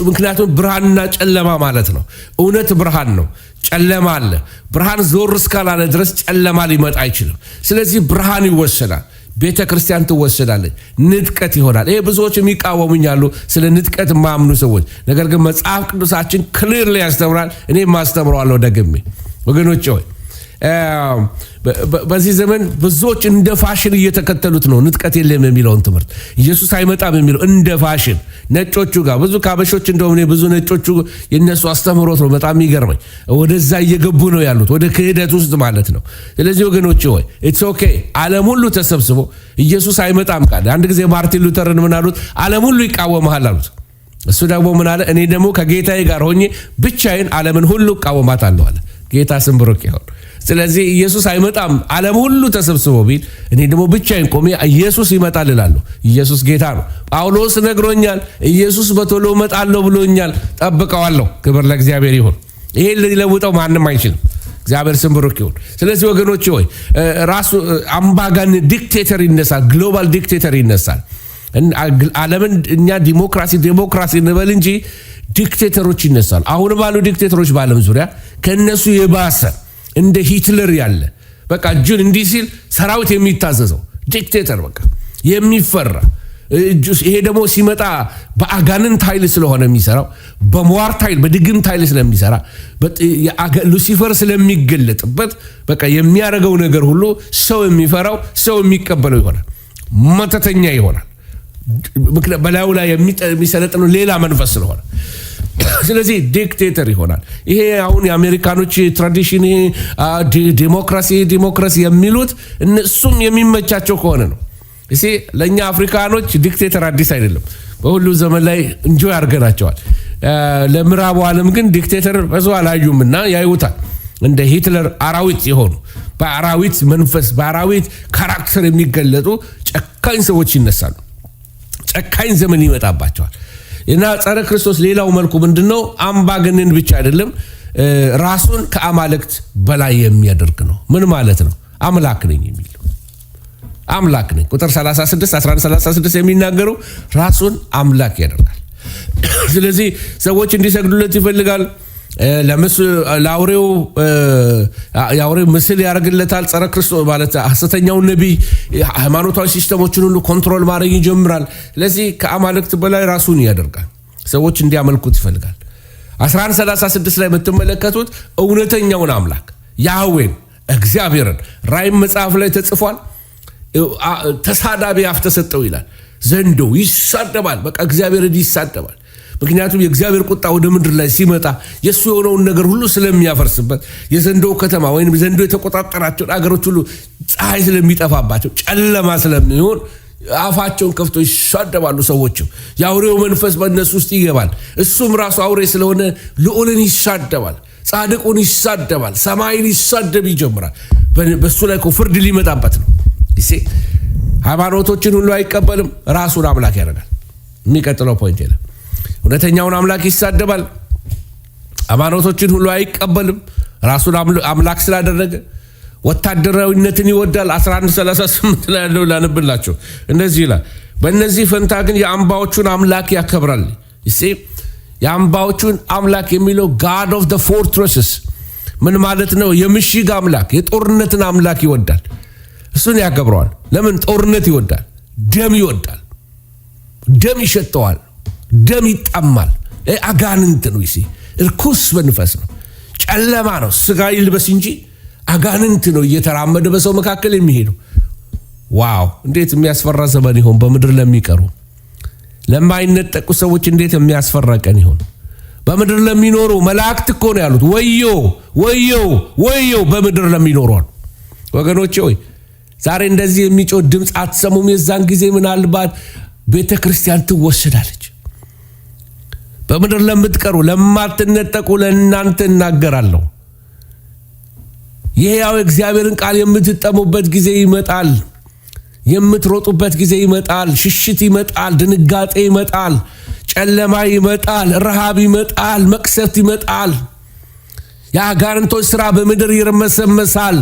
ምክንያቱም ብርሃንና ጨለማ ማለት ነው። እውነት ብርሃን ነው፣ ጨለማ አለ። ብርሃን ዞር እስካላለ ድረስ ጨለማ ሊመጣ አይችልም። ስለዚህ ብርሃን ይወሰዳል፣ ቤተ ክርስቲያን ትወሰዳለች፣ ንጥቀት ይሆናል። ይሄ ብዙዎች የሚቃወሙኛሉ ስለ ንጥቀት የማያምኑ ሰዎች። ነገር ግን መጽሐፍ ቅዱሳችን ክሊርሊ ያስተምራል። እኔ ማስተምረዋለሁ ደግሜ። ወገኖች ሆይ በዚህ ዘመን ብዙዎች እንደ ፋሽን እየተከተሉት ነው ንጥቀት የለም የሚለውን ትምህርት። ኢየሱስ አይመጣም የሚለው እንደ ፋሽን ነጮቹ ጋር ብዙ ካበሾች እንደሆነ ብዙ ነጮቹ የነሱ አስተምሮት ነው በጣም ይገርመኝ። ወደዛ እየገቡ ነው ያሉት፣ ወደ ክህደት ውስጥ ማለት ነው። ስለዚህ ወገኖች ሆይ ኢትስ ኦኬ። ዓለም ሁሉ ተሰብስቦ ኢየሱስ አይመጣም ካለ አንድ ጊዜ ማርቲን ሉተርን ምን አሉት? ዓለም ሁሉ ይቃወማል አሉት። እሱ ደግሞ ምን አለ? እኔ ደግሞ ከጌታዬ ጋር ሆኜ ብቻዬን ዓለምን ሁሉ እቃወማታለሁ አለ። ጌታ ስም ብሩክ ይሁን። ስለዚህ ኢየሱስ አይመጣም ዓለም ሁሉ ተሰብስቦ ቢል እኔ ደግሞ ብቻዬን ቆሜ ኢየሱስ ይመጣል እላለሁ። ኢየሱስ ጌታ ነው። ጳውሎስ ነግሮኛል፣ ኢየሱስ በቶሎ እመጣለሁ ብሎኛል፣ ጠብቀዋለሁ። ክብር ለእግዚአብሔር ይሁን። ይሄን ሊለውጠው ማንም አይችልም። እግዚአብሔር ስም ብሩክ ይሁን። ስለዚህ ወገኖች ሆይ ራሱ አምባገነን ዲክቴተር ይነሳል፣ ግሎባል ዲክቴተር ይነሳል። ዓለምን እኛ ዲሞክራሲ እንበል እንጂ ዲክቴተሮች ይነሳል። አሁን ባሉ ዲክቴተሮች በዓለም ዙሪያ ከነሱ የባሰ እንደ ሂትለር ያለ በቃ እጁን እንዲህ ሲል ሰራዊት የሚታዘዘው ዲክቴተር በቃ የሚፈራ። ይሄ ደግሞ ሲመጣ በአጋንንት ኃይል ስለሆነ የሚሰራው፣ በሟርት ኃይል በድግምት ኃይል ስለሚሰራ፣ ሉሲፈር ስለሚገለጥበት በቃ የሚያደርገው ነገር ሁሉ ሰው የሚፈራው ሰው የሚቀበለው ይሆናል። መተተኛ ይሆናል። በላዩ ላይ የሚሰለጥነው ሌላ መንፈስ ስለሆነ ስለዚህ ዲክቴተር ይሆናል። ይሄ አሁን የአሜሪካኖች ትራዲሽን ዲሞክራሲ የሚሉት እነሱም የሚመቻቸው ከሆነ ነው። እሺ ለኛ አፍሪካኖች ዲክቴተር አዲስ አይደለም። በሁሉ ዘመን ላይ እንጆይ አድርገናቸዋል። ለምዕራቡ ዓለም ግን ዲክቴተር ብዙ አላዩምና ያዩታል። እንደ ሂትለር አራዊት የሆኑ በአራዊት መንፈስ በአራዊት ካራክተር የሚገለጡ ጨካኝ ሰዎች ይነሳሉ። ጨካኝ ዘመን ይመጣባቸዋል። እና ጸረ ክርስቶስ ሌላው መልኩ ምንድነው? አምባገነን ብቻ አይደለም፣ ራሱን ከአማልክት በላይ የሚያደርግ ነው። ምን ማለት ነው? አምላክ ነኝ የሚል አምላክ ነኝ። ቁጥር 11:36 የሚናገረው ራሱን አምላክ ያደርጋል። ስለዚህ ሰዎች እንዲሰግዱለት ይፈልጋል። ለአውሬው ምስል ያደርግለታል። ጸረ ክርስቶስ ማለት ሐሰተኛው ነቢይ ሃይማኖታዊ ሲስተሞችን ሁሉ ኮንትሮል ማድረግ ይጀምራል። ስለዚህ ከአማልክት በላይ ራሱን ያደርጋል። ሰዎች እንዲያመልኩት ይፈልጋል። 11:36 ላይ የምትመለከቱት እውነተኛውን አምላክ ያህዌን እግዚአብሔርን ራእይ መጽሐፍ ላይ ተጽፏል። ተሳዳቢ አፍ ተሰጠው ይላል። ዘንዶ ይሳደባል። በቃ እግዚአብሔርን ይሳደባል። ምክንያቱም የእግዚአብሔር ቁጣ ወደ ምድር ላይ ሲመጣ የእሱ የሆነውን ነገር ሁሉ ስለሚያፈርስበት የዘንዶ ከተማ ወይም ዘንዶ የተቆጣጠራቸውን አገሮች ሁሉ ፀሐይ ስለሚጠፋባቸው ጨለማ ስለሚሆን አፋቸውን ከፍቶ ይሳደባሉ። ሰዎችም የአውሬው መንፈስ በእነሱ ውስጥ ይገባል። እሱም ራሱ አውሬ ስለሆነ ልዑልን ይሳደባል፣ ጻድቁን ይሳደባል፣ ሰማይን ይሳደብ ይጀምራል። በእሱ ላይ ፍርድ ሊመጣበት ነው። ሃይማኖቶችን ሁሉ አይቀበልም፣ ራሱን አምላክ ያደርጋል። የሚቀጥለው ፖይንት የለም። እውነተኛውን አምላክ ይሳደባል። ሃይማኖቶችን ሁሉ አይቀበልም፣ ራሱን አምላክ ስላደረገ። ወታደራዊነትን ይወዳል። 11:38 ላይ ያለው ላነብላቸው እንደዚህ ይላል፣ በእነዚህ ፈንታ ግን የአምባዎቹን አምላክ ያከብራል። የአምባዎቹን አምላክ የሚለው ጋድ ኦፍ ዘ ፎርትረስስ ምን ማለት ነው? የምሽግ አምላክ፣ የጦርነትን አምላክ ይወዳል። እሱን ያከብረዋል። ለምን? ጦርነት ይወዳል፣ ደም ይወዳል፣ ደም ይሸተዋል፣ ደም ይጠማል። አጋንንት ነው። እርኩስ መንፈስ ነው፣ ጨለማ ነው። ስጋ ይልበስ እንጂ አጋንንት ነው እየተራመደ በሰው መካከል የሚሄደው። ዋው! እንዴት የሚያስፈራ ዘመን ይሆን በምድር ለሚቀሩ ለማይነጠቁ ሰዎች እንዴት የሚያስፈራ ቀን ይሆን። በምድር ለሚኖሩ መላእክት እኮ ነው ያሉት ወዮ ወዮ ወዮ በምድር ለሚኖሩ ወገኖቼ ሆይ ዛሬ እንደዚህ የሚጮህ ድምፅ አትሰሙም? የዛን ጊዜ ምናልባት ቤተ ክርስቲያን ትወሰዳለች። በምድር ለምትቀሩ ለማትነጠቁ ለእናንተ እናገራለሁ። የሕያው እግዚአብሔርን ቃል የምትጠሙበት ጊዜ ይመጣል። የምትሮጡበት ጊዜ ይመጣል። ሽሽት ይመጣል፣ ድንጋጤ ይመጣል፣ ጨለማ ይመጣል፣ ረሃብ ይመጣል፣ መቅሰፍት ይመጣል። የአጋንንቶች ሥራ በምድር ይርመሰመሳል።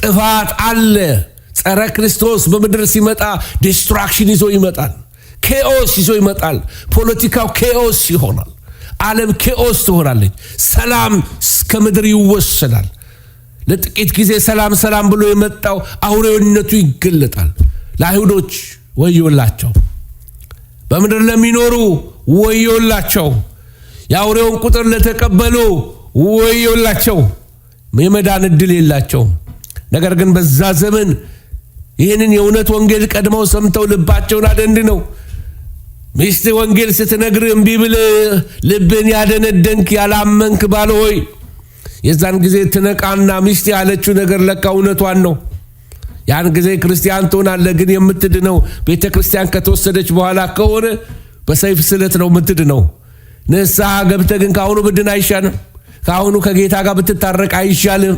ጥፋት አለ። ጸረ ክርስቶስ በምድር ሲመጣ ዲስትራክሽን ይዞ ይመጣል። ኬኦስ ይዞ ይመጣል። ፖለቲካው ኬኦስ ይሆናል። ዓለም ኬኦስ ትሆናለች። ሰላም ከምድር ይወሰዳል። ለጥቂት ጊዜ ሰላም ሰላም ብሎ የመጣው አውሬውነቱ ይገለጣል። ለአይሁዶች ወዮላቸው፣ በምድር ለሚኖሩ ወዮላቸው፣ የአውሬውን ቁጥር ለተቀበሉ ወዮላቸው። የመዳን ዕድል የላቸውም። ነገር ግን በዛ ዘመን ይህንን የእውነት ወንጌል ቀድመው ሰምተው ልባቸውን አደንድነው ሚስት ወንጌል ስትነግር እምቢ ብለህ ልብን ያደነደንክ ያላመንክ ባል ሆይ የዛን ጊዜ ትነቃና ሚስት ያለችው ነገር ለካ እውነቷን ነው። ያን ጊዜ ክርስቲያን ትሆናለህ። ግን የምትድነው ቤተ ክርስቲያን ከተወሰደች በኋላ ከሆነ በሰይፍ ስለት ነው የምትድነው። ንስሐ ገብተህ ግን ከአሁኑ ብድን አይሻልም? ከአሁኑ ከጌታ ጋር ብትታረቅ አይሻልም?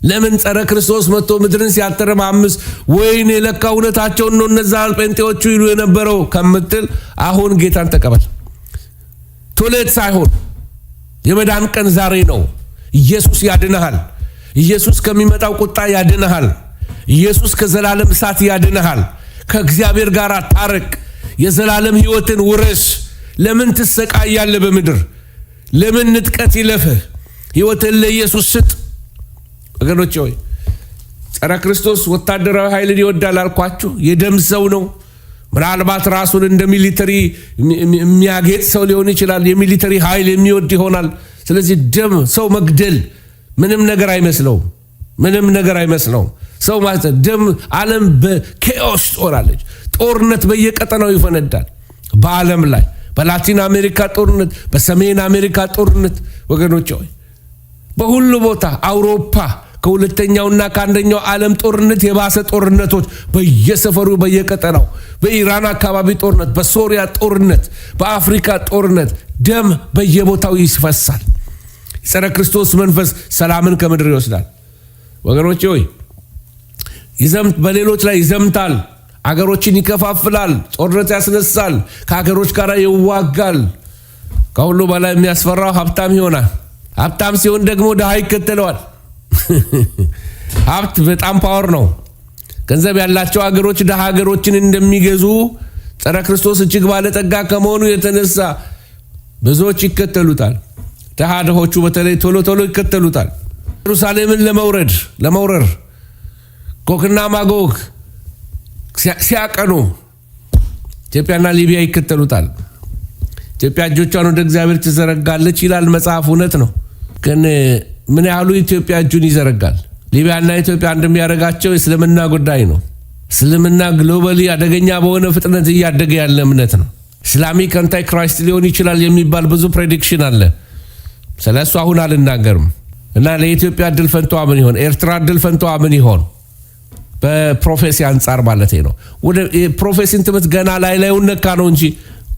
ለምን ጸረ ክርስቶስ መጥቶ ምድርን ሲያተረማምስ ወይኔ ለካ እውነታቸውን ነው እነዛ ጴንጤዎቹ ይሉ የነበረው ከምትል አሁን ጌታን ተቀበል። ቶሌት ሳይሆን የመዳን ቀን ዛሬ ነው። ኢየሱስ ያድንሃል። ኢየሱስ ከሚመጣው ቁጣ ያድንሃል። ኢየሱስ ከዘላለም እሳት ያድንሃል። ከእግዚአብሔር ጋር ታረቅ። የዘላለም ሕይወትን ውረስ። ለምን ትሰቃያለህ በምድር? ለምን ንጥቀት ይለፍህ? ሕይወትን ለኢየሱስ ስጥ። ወገኖቼ ሆይ ጸረ ክርስቶስ ወታደራዊ ኃይልን ይወዳል አልኳችሁ። የደም ሰው ነው። ምናልባት ራሱን እንደ ሚሊተሪ የሚያጌጥ ሰው ሊሆን ይችላል። የሚሊተሪ ኃይል የሚወድ ይሆናል። ስለዚህ ደም ሰው መግደል ምንም ነገር አይመስለውም። ምንም ነገር አይመስለውም። ሰው ማለት ደም ዓለም በኬኦስ ትሆናለች። ጦርነት በየቀጠናው ይፈነዳል። በዓለም ላይ በላቲን አሜሪካ ጦርነት፣ በሰሜን አሜሪካ ጦርነት ወገኖች ሆይ በሁሉ ቦታ አውሮፓ ከሁለተኛውና ከአንደኛው ዓለም ጦርነት የባሰ ጦርነቶች በየሰፈሩ በየቀጠናው፣ በኢራን አካባቢ ጦርነት፣ በሶሪያ ጦርነት፣ በአፍሪካ ጦርነት፣ ደም በየቦታው ይፈሳል። ጸረ ክርስቶስ መንፈስ ሰላምን ከምድር ይወስዳል። ወገኖቼ ሆይ በሌሎች ላይ ይዘምታል። አገሮችን ይከፋፍላል። ጦርነት ያስነሳል። ከአገሮች ጋር ይዋጋል። ከሁሉ በላይ የሚያስፈራው ሀብታም ይሆናል። ሀብታም ሲሆን ደግሞ ድሃ ይከተለዋል። ሀብት በጣም ፓወር ነው። ገንዘብ ያላቸው አገሮች ድሃ አገሮችን እንደሚገዙ ጸረ ክርስቶስ እጅግ ባለጠጋ ከመሆኑ የተነሳ ብዙዎች ይከተሉታል። ድሃ ድሆቹ በተለይ ቶሎ ቶሎ ይከተሉታል። ኢየሩሳሌምን ለመውረር ጎግና ማጎግ ሲያቀኑ ኢትዮጵያና ሊቢያ ይከተሉታል። ኢትዮጵያ እጆቿን ወደ እግዚአብሔር ትዘረጋለች ይላል መጽሐፍ። እውነት ነው። ግን ምን ያህሉ ኢትዮጵያ እጁን ይዘረጋል? ሊቢያና ኢትዮጵያ እንደሚያደርጋቸው የእስልምና ጉዳይ ነው። እስልምና ግሎባሊ አደገኛ በሆነ ፍጥነት እያደገ ያለ እምነት ነው። ኢስላሚክ አንታይ ክራይስት ሊሆን ይችላል የሚባል ብዙ ፕሬዲክሽን አለ። ስለሱ አሁን አልናገርም። እና ለኢትዮጵያ እድል ፈንታዋ ምን ይሆን? ኤርትራ እድል ፈንታዋ ምን ይሆን? በፕሮፌሲ አንጻር ማለት ነው። ወደ ፕሮፌሲን ትምህርት ገና ላዩን ነካ ነው እንጂ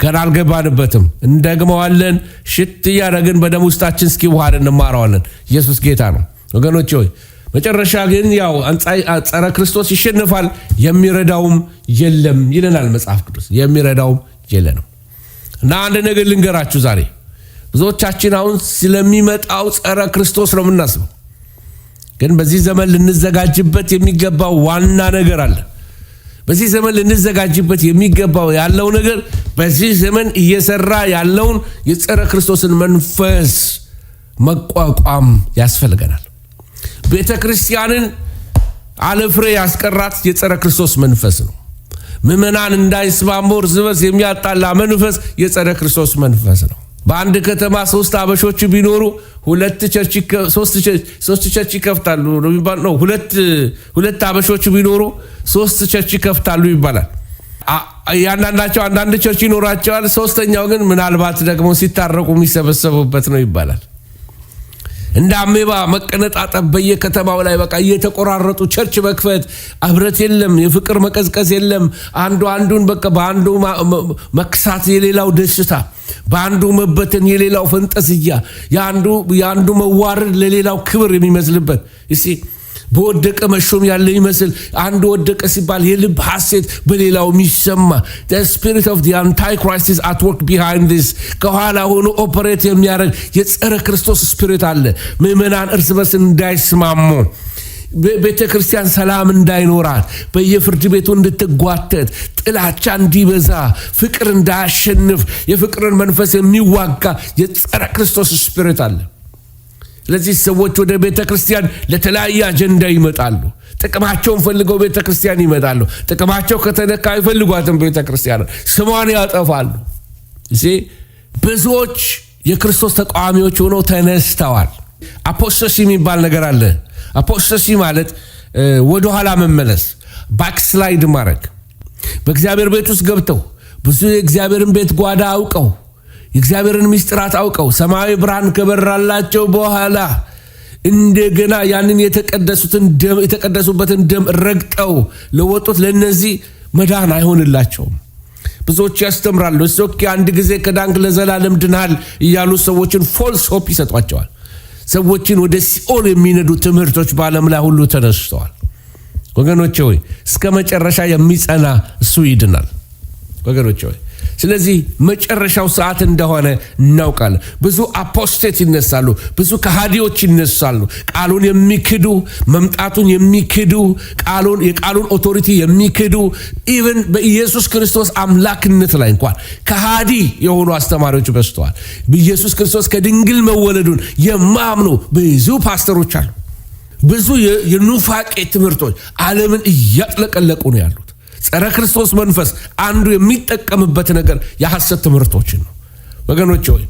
ገና አልገባንበትም። እንደግመዋለን። ሽት እያደረግን በደም ውስጣችን እስኪዋሃድ እንማረዋለን። ኢየሱስ ጌታ ነው ወገኖች ሆይ። መጨረሻ ግን ያው ጸረ ክርስቶስ ይሸነፋል፣ የሚረዳውም የለም ይለናል መጽሐፍ ቅዱስ። የሚረዳውም የለንም። እና አንድ ነገር ልንገራችሁ ዛሬ ብዙዎቻችን አሁን ስለሚመጣው ጸረ ክርስቶስ ነው የምናስበው። ግን በዚህ ዘመን ልንዘጋጅበት የሚገባው ዋና ነገር አለ። በዚህ ዘመን ልንዘጋጅበት የሚገባው ያለው ነገር በዚህ ዘመን እየሰራ ያለውን የጸረ ክርስቶስን መንፈስ መቋቋም ያስፈልገናል። ቤተ ክርስቲያንን አለፍሬ ያስቀራት የጸረ ክርስቶስ መንፈስ ነው። ምዕመናን እንዳይስማሙ እርስ በርስ የሚያጣላ መንፈስ የጸረ ክርስቶስ መንፈስ ነው። በአንድ ከተማ 3 አበሾች ቢኖሩ 3 ቸርች ይከፍታሉ ነው። 2 አበሾች ቢኖሩ 3 ቸርች ይከፍታሉ ይባላል። ያንዳንዳቸው አንዳንድ ቸርች ይኖራቸዋል። ሶስተኛው ግን ምናልባት ደግሞ ሲታረቁ የሚሰበሰቡበት ነው ይባላል። እንደ አሜባ መቀነጣጠብ በየከተማው ላይ በቃ እየተቆራረጡ ቸርች መክፈት፣ ህብረት የለም፣ የፍቅር መቀዝቀዝ የለም። አንዱን በቃ በአንዱ መክሳት የሌላው ደስታ፣ በአንዱ መበተን የሌላው ፈንጠዝያ፣ የአንዱ መዋረድ ለሌላው ክብር የሚመስልበት እሺ በወደቀ መሾም ያለ ይመስል አንዱ ወደቀ ሲባል የልብ ሐሴት በሌላው የሚሰማ the spirit of the antichrist is at work behind this ከኋላ ሆኖ ኦፐሬት የሚያደርግ የጸረ ክርስቶስ ስፒሪት አለ። ምዕመናን እርስ በርስ እንዳይስማሙ፣ ቤተ ክርስቲያን ሰላም እንዳይኖራት፣ በየፍርድ ቤቱ እንድትጓተት፣ ጥላቻ እንዲበዛ፣ ፍቅር እንዳያሸንፍ የፍቅርን መንፈስ የሚዋጋ የጸረ ክርስቶስ ስፒሪት አለ። ስለዚህ ሰዎች ወደ ቤተ ክርስቲያን ለተለያየ አጀንዳ ይመጣሉ። ጥቅማቸውን ፈልገው ቤተ ክርስቲያን ይመጣሉ። ጥቅማቸው ከተነካ አይፈልጓትም ቤተ ክርስቲያን፣ ስሟን ያጠፋሉ። ብዙዎች የክርስቶስ ተቃዋሚዎች ሆነው ተነስተዋል። አፖስቶሲ የሚባል ነገር አለ። አፖስቶሲ ማለት ወደ ኋላ መመለስ፣ ባክስላይድ ማድረግ። በእግዚአብሔር ቤት ውስጥ ገብተው ብዙ የእግዚአብሔርን ቤት ጓዳ አውቀው የእግዚአብሔርን ምስጢራት አውቀው ሰማያዊ ብርሃን ከበራላቸው በኋላ እንደገና ያንን የተቀደሱበትን ደም ረግጠው ለወጡት ለነዚህ መዳን አይሆንላቸውም። ብዙዎች ያስተምራሉ እስኪ አንድ ጊዜ ከዳንክ ለዘላለም ድናል እያሉ ሰዎችን ፎልስ ሆፕ ይሰጧቸዋል። ሰዎችን ወደ ሲኦል የሚነዱ ትምህርቶች በዓለም ላይ ሁሉ ተነስተዋል። ወገኖቼ ሆይ እስከ መጨረሻ የሚጸና እሱ ይድናል። ወገኖቼ ሆይ ስለዚህ መጨረሻው ሰዓት እንደሆነ እናውቃለን። ብዙ አፖስቴት ይነሳሉ፣ ብዙ ከሃዲዎች ይነሳሉ። ቃሉን የሚክዱ፣ መምጣቱን የሚክዱ፣ የቃሉን ኦቶሪቲ የሚክዱ፣ ኢቭን በኢየሱስ ክርስቶስ አምላክነት ላይ እንኳን ከሃዲ የሆኑ አስተማሪዎች በዝተዋል። በኢየሱስ ክርስቶስ ከድንግል መወለዱን የማያምኑ ብዙ ፓስተሮች አሉ። ብዙ የኑፋቄ ትምህርቶች ዓለምን እያጥለቀለቁ ነው ያሉት። ጸረ ክርስቶስ መንፈስ አንዱ የሚጠቀምበት ነገር የሐሰት ትምህርቶችን ነው። ወገኖቼ ሆይ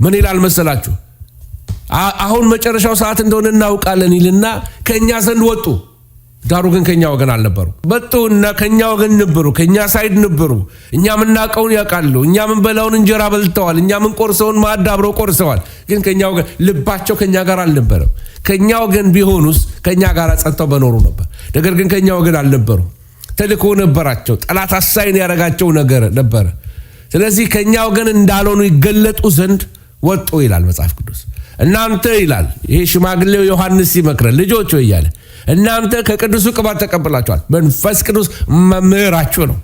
ምን ይላል መሰላችሁ? አሁን መጨረሻው ሰዓት እንደሆነ እናውቃለን ይልና ከኛ ዘንድ ወጡ፣ ዳሩ ግን ከኛ ወገን አልነበሩ። መጡና ከኛ ወገን ነበሩ፣ ከኛ ሳይድ ነበሩ። እኛ ምናቀውን ያውቃሉ። እኛ ምን በላውን እንጀራ በልተዋል። እኛ ምን ቆርሰውን ማዕድ አብረው ቆርሰዋል። ግን ከኛ ወገን ልባቸው ከኛ ጋር አልነበረም። ከኛ ወገን ቢሆኑስ ከኛ ጋር ጸንተው በኖሩ ነበር። ነገር ግን ከኛ ወገን አልነበሩ። ተልኮ ነበራቸው። ጠላት አሳይን ያረጋቸው ነገር ነበር። ስለዚህ ከኛ ወገን እንዳልሆኑ ይገለጡ ዘንድ ወጡ ይላል መጽሐፍ ቅዱስ። እናንተ ይላል ይሄ ሽማግሌው ዮሐንስ ይመክራል፣ ልጆች ሆይ እያለ እናንተ ከቅዱሱ ቅባት ተቀብላችኋል። መንፈስ ቅዱስ መምህራችሁ ነው።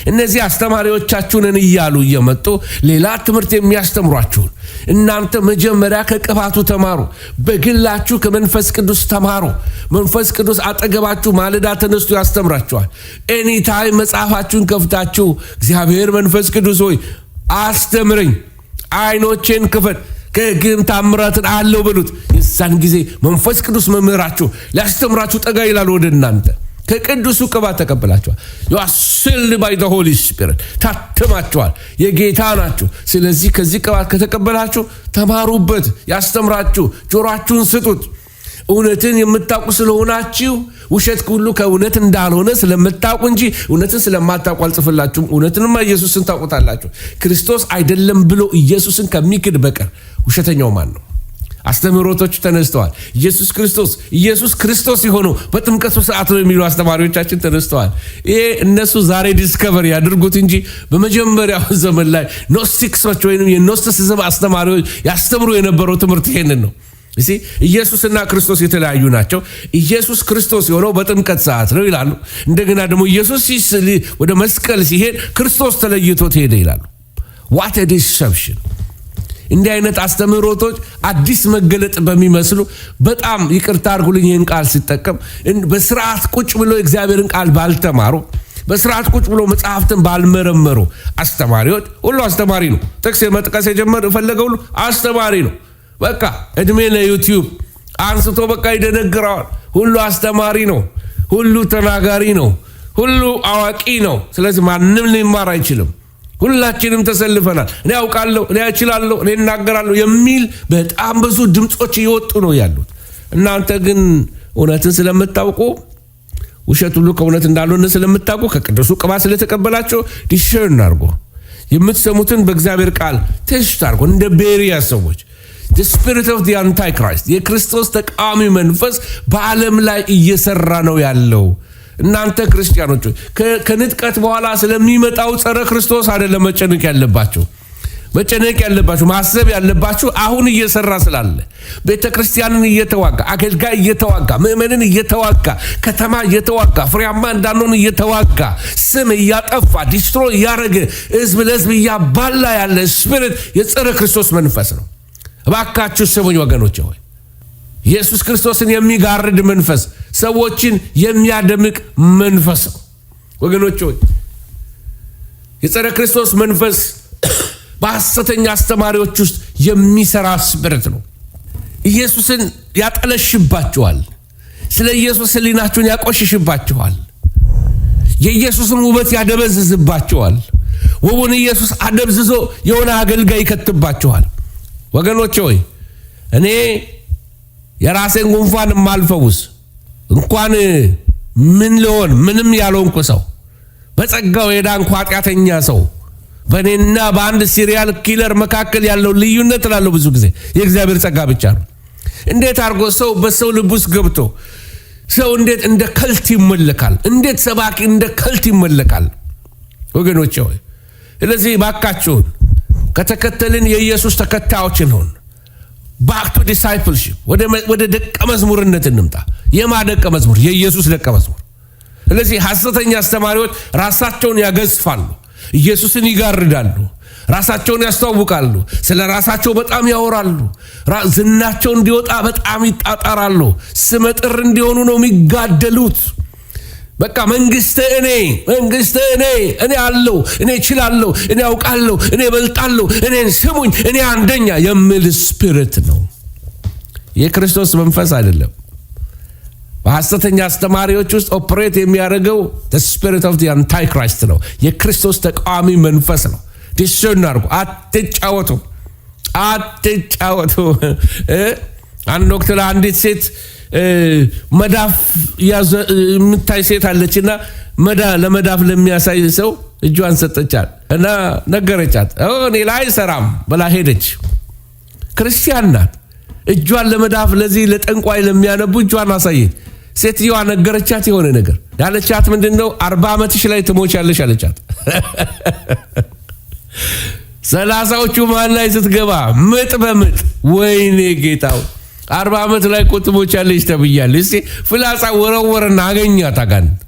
እነዚህ አስተማሪዎቻችሁን እያሉ እየመጡ ሌላ ትምህርት የሚያስተምሯችሁን እናንተ መጀመሪያ ከቅባቱ ተማሩ። በግላችሁ ከመንፈስ ቅዱስ ተማሩ። መንፈስ ቅዱስ አጠገባችሁ ማለዳ ተነስቶ ያስተምራችኋል። ኤኒታይም መጽሐፋችሁን ከፍታችሁ እግዚአብሔር መንፈስ ቅዱስ ሆይ አስተምረኝ፣ አይኖቼን ክፈት፣ ከግም ታምራትን አለው በሉት። የዛን ጊዜ መንፈስ ቅዱስ መምህራችሁ ሊያስተምራችሁ ጠጋ ይላል ወደ እናንተ። ከቅዱሱ ቅባት ተቀበላችኋል። you are sealed by the Holy Spirit ታተማችኋል፣ የጌታ ናችሁ። ስለዚህ ከዚህ ቅባት ከተቀበላችሁ ተማሩበት፣ ያስተምራችሁ፣ ጆሮአችሁን ስጡት። እውነትን የምታውቁ ስለሆናችሁ ውሸት ሁሉ ከእውነት እንዳልሆነ ስለምታውቁ እንጂ እውነትን ስለማታውቁ አልጽፍላችሁም። እውነትንማ ኢየሱስን ታውቁታላችሁ። ክርስቶስ አይደለም ብሎ ኢየሱስን ከሚክድ በቀር ውሸተኛው ማን ነው? አስተምህሮቶች ተነስተዋል። ኢየሱስ ክርስቶስ የሆነው በጥምቀቱ ሰዓት ነው የሚሉ አስተማሪዎቻችን ተነስተዋል። ይሄ እነሱ ዛሬ ዲስከቨር ያድርጉት እንጂ በመጀመሪያው ዘመን ላይ ኖስቲክሶች ወይም የኖስቲሲዝም አስተማሪዎች ያስተምሩ የነበረው ትምህርት ይሄንን ነው። ኢየሱስና ክርስቶስ የተለያዩ ናቸው። ኢየሱስ ክርስቶስ የሆነው በጥምቀት ሰዓት ነው ይላሉ። እንደገና ደግሞ ኢየሱስ ወደ መስቀል ሲሄድ ክርስቶስ ተለይቶት ሄደ ይላሉ። ዋት ኤ ዲሰፕሽን! እንዲህ አይነት አስተምህሮቶች አዲስ መገለጥ በሚመስሉ በጣም ይቅርታ አድርጉልኝ ይህን ቃል ሲጠቀም በስርዓት ቁጭ ብሎ እግዚአብሔርን ቃል ባልተማሩ በስርዓት ቁጭ ብሎ መጽሐፍትን ባልመረመሩ አስተማሪዎች ሁሉ አስተማሪ ነው። ጥቅስ መጥቀስ የፈለገው ሁሉ አስተማሪ ነው። በቃ እድሜ ለዩቲዩብ አንስቶ በቃ ይደነግራል። ሁሉ አስተማሪ ነው። ሁሉ ተናጋሪ ነው። ሁሉ አዋቂ ነው። ስለዚህ ማንም ሊማር አይችልም። ሁላችንም ተሰልፈናል። እኔ አውቃለሁ፣ እኔ እችላለሁ፣ እኔ እናገራለሁ የሚል በጣም ብዙ ድምጾች እየወጡ ነው ያሉት። እናንተ ግን እውነትን ስለምታውቁ ውሸት ሁሉ ከእውነት እንዳልሆነ ስለምታውቁ ከቅዱሱ ቅባት ስለተቀበላችሁ ዲሸርን አድርጎ የምትሰሙትን በእግዚአብሔር ቃል ቴስት አድርጎ እንደ ቤሪያ ሰዎች the spirit of the antichrist የክርስቶስ ተቃዋሚ መንፈስ በዓለም ላይ እየሰራ ነው ያለው። እናንተ ክርስቲያኖች ከንጥቀት በኋላ ስለሚመጣው ጸረ ክርስቶስ አይደለም መጨነቅ ያለባችሁ። ማሰብ ያለባችሁ አሁን እየሰራ ስላለ ቤተክርስቲያንን እየተዋጋ አገልጋይ እየተዋጋ ምእመንን እየተዋጋ ከተማ እየተዋጋ ፍሬያማ እንዳንሆን እየተዋጋ ስም እያጠፋ ዲስትሮይ እያደረገ ህዝብ ለህዝብ እያባላ ያለ ስፒሪት የጸረ ክርስቶስ መንፈስ ነው። እባካችሁ ስሙኝ ወገኖች ሆይ፣ ኢየሱስ ክርስቶስን የሚጋርድ መንፈስ ሰዎችን የሚያደምቅ መንፈስ ነው። ወገኖች ሆይ የጸረ ክርስቶስ መንፈስ በሐሰተኛ አስተማሪዎች ውስጥ የሚሰራ ስፒሪት ነው። ኢየሱስን ያጠለሽባቸዋል። ስለ ኢየሱስ ሕሊናችሁን ያቆሽሽባቸዋል። የኢየሱስን ውበት ያደበዝዝባቸዋል። ውቡን ኢየሱስ አደብዝዞ የሆነ አገልጋይ ይከትባቸዋል። ወገኖች ሆይ እኔ የራሴን ጉንፋን ማልፈውስ እንኳን ምን ልሆን ምንም ያልሆንኩ ሰው በጸጋው የዳንኩ ኃጢአተኛ ሰው በእኔና በአንድ ሲሪያል ኪለር መካከል ያለው ልዩነት ላለው ብዙ ጊዜ የእግዚአብሔር ጸጋ ብቻ ነው። እንዴት አድርጎ ሰው በሰው ልብ ውስጥ ገብቶ ሰው እንዴት እንደ ከልት ይመለካል? እንዴት ሰባኪ እንደ ከልት ይመለካል? ወገኖች ሆይ ስለዚህ ባካችሁን ከተከተልን የኢየሱስ ተከታዮች እንሆን። ባክ ቱ ዲሳይፕልሺፕ ወደ ደቀ መዝሙርነት እንምጣ። የማደቀ መዝሙር የኢየሱስ ደቀ መዝሙር። ስለዚህ ሐሰተኛ አስተማሪዎች ራሳቸውን ያገዝፋሉ፣ ኢየሱስን ይጋርዳሉ፣ ራሳቸውን ያስተዋውቃሉ፣ ስለ ራሳቸው በጣም ያወራሉ፣ ዝናቸው እንዲወጣ በጣም ይጣጣራሉ፣ ስመጥር እንዲሆኑ ነው የሚጋደሉት። በቃ መንግስት እኔ አለው፣ እኔ እችላለሁ፣ እኔ አውቃለሁ፣ እኔ በልጣለሁ፣ እኔን ስሙኝ፣ እኔ አንደኛ የሚል ስፒሪት ነው። የክርስቶስ መንፈስ አይደለም። በሐሰተኛ አስተማሪዎች ውስጥ ኦፕሬት የሚያደርገው the spirit of the antichrist ነው። የክርስቶስ ተቃዋሚ መንፈስ ነው። ዲስርን አድርጉ። አትጫወቱ። አንድ ወቅት አንዲት ሴት መዳፍ የምታይ ሴት አለችና ለመዳፍ ለሚያሳይ ሰው እጇን ሰጠቻት እና ነገረቻት። እኔ ላይ ሰራም ብላ ሄደች። ክርስቲያን ናት። እጇን ለመዳፍ ለዚህ ለጠንቋይ ለሚያነቡ እጇን አሳየች። ሴትዮዋ ነገረቻት የሆነ ነገር ያለቻት ምንድነው? 40 ዓመትሽ ላይ ትሞቻለሽ አለቻት። 30ዎቹ ማን ላይ ስትገባ ምጥ በምጥ ወይኔ ጌታው 40 ዓመት ላይ ትሞቻለሽ ተብያለሽ። እስቲ ፍላጻ ወረወረና አገኛት። አጋንንት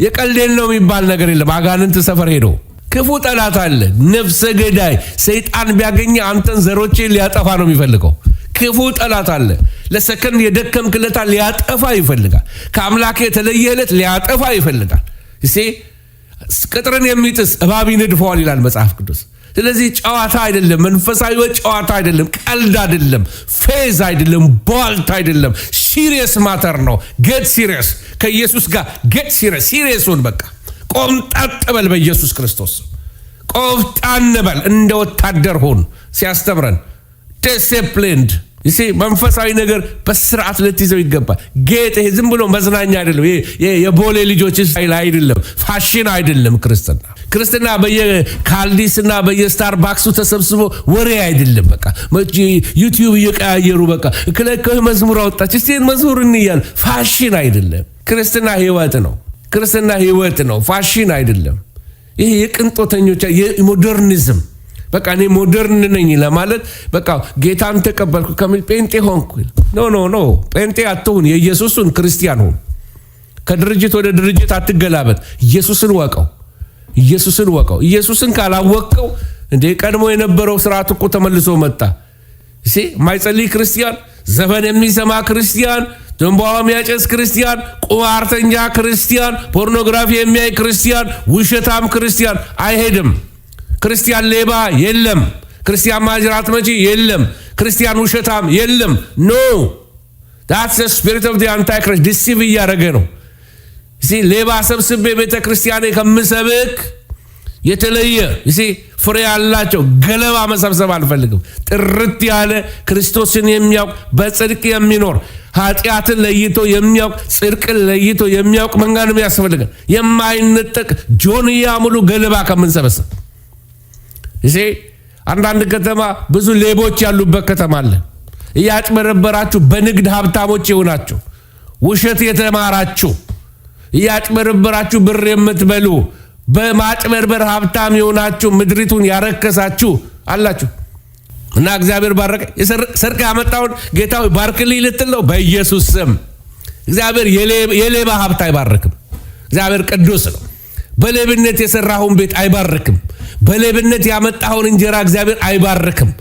የቀልዴን ነው የሚባል ነገር የለም። አጋንንት ሰፈር ሄዶ ክፉ ጠላት አለ፣ ነፍሰ ገዳይ ሰይጣን ቢያገኝ አንተን ዘሮቼን ሊያጠፋ ነው የሚፈልገው። ክፉ ጠላት አለ። ለሰከንድ የደከምክለታ ሊያጠፋ ይፈልጋል። ከአምላክ የተለየለት ሊያጠፋ ይፈልጋል። እሺ ቅጥርን የሚጥስ እባብ ይነድፈዋል ይላል መጽሐፍ ቅዱስ። ስለዚህ ጨዋታ አይደለም፣ መንፈሳዊ ጨዋታ አይደለም፣ ቀልድ አይደለም፣ ፌዝ አይደለም፣ ቦልት አይደለም። ሲሪየስ ማተር ነው። ጌት ሲሪየስ ከኢየሱስ ጋር ጌት ሲሪየስ። ሲሪየሱን በቃ ቆምጣጥ በል በኢየሱስ ክርስቶስ። ቆፍጣን በል እንደ ወታደር ሁን ሲያስተምረን ዲሲፕሊንድ እሺ መንፈሳዊ ነገር በስርዓት ልትይዘው ይገባል። ጌጥ ይሄ ዝም ብሎ መዝናኛ አይደለም። የቦሌ ልጆች ስታይል አይደለም፣ ፋሽን አይደለም። ክርስትና በየካልዲስና በየስታርባክሱ ተሰብስቦ ወሬ አይደለም። በቃ ዩቲዩብ እየቀያየሩ በቃ ከለከው መዝሙር አወጣች እስቲ መዝሙር እንያል። ፋሽን አይደለም። ክርስትና ህይወት ነው። ክርስትና ህይወት ነው፣ ፋሽን አይደለም። ይሄ የቅንጦተኞች የሞደርኒዝም በቃ እኔ ሞደርን ነኝ ለማለት በቃ ጌታን ተቀበልኩ ከምን ጴንጤ ሆንኩ። ኖ ጴንጤ አትሁን። የኢየሱስን ክርስቲያን ሁን። ከድርጅት ወደ ድርጅት አትገላበት። ኢየሱስን ወቀው። ኢየሱስን ካላወቀው እንደ ቀድሞ የነበረው ስርዓት እኮ ተመልሶ መጣ። እሺ ማይጸልይ ክርስቲያን፣ ዘፈን የሚሰማ ክርስቲያን፣ ትንባሆ የሚያጨስ ክርስቲያን፣ ቁማርተኛ ክርስቲያን፣ ፖርኖግራፊ የሚያይ ክርስቲያን፣ ውሸታም ክርስቲያን አይሄድም። ክርስቲያን ሌባ የለም። ክርስቲያን ማጅራት መቺ የለም። ክርስቲያን ውሸታም የለም። ኖ that's the spirit of the antichrist ዲሲቭ እያደረገ ነው። እሺ ሌባ ሰብስቤ ቤተ ክርስቲያኔ ከምሰብክ የተለየ እሺ ፍሬ ያላቸው ገለባ መሰብሰብ አልፈልግም። ጥርት ያለ ክርስቶስን የሚያውቅ በጽድቅ የሚኖር ኃጢአትን ለይቶ የሚያውቅ ጽድቅን ለይቶ የሚያውቅ መንጋንም ያስፈልጋል። የማይነጠቅ ጆንያ ሙሉ ገለባ ከምንሰበሰብ እሺ አንዳንድ ከተማ ብዙ ሌቦች ያሉበት ከተማ አለ። እያጭበረበራችሁ በንግድ ሀብታሞች ይሆናችሁ፣ ውሸት የተማራችሁ እያጭበረበራችሁ ብር የምትበሉ በማጭበርበር ሀብታም የሆናችሁ ምድሪቱን ያረከሳችሁ አላችሁ እና እግዚአብሔር ባረከ። ሰርቅ ያመጣውን ጌታው ባርክልኝ ልትል ነው። በኢየሱስ ስም እግዚአብሔር የሌባ ሀብት አይባርክም። እግዚአብሔር ቅዱስ ነው። በሌብነት የሰራውን ቤት አይባርክም። በሌብነት ያመጣውን እንጀራ እግዚአብሔር አይባርክም።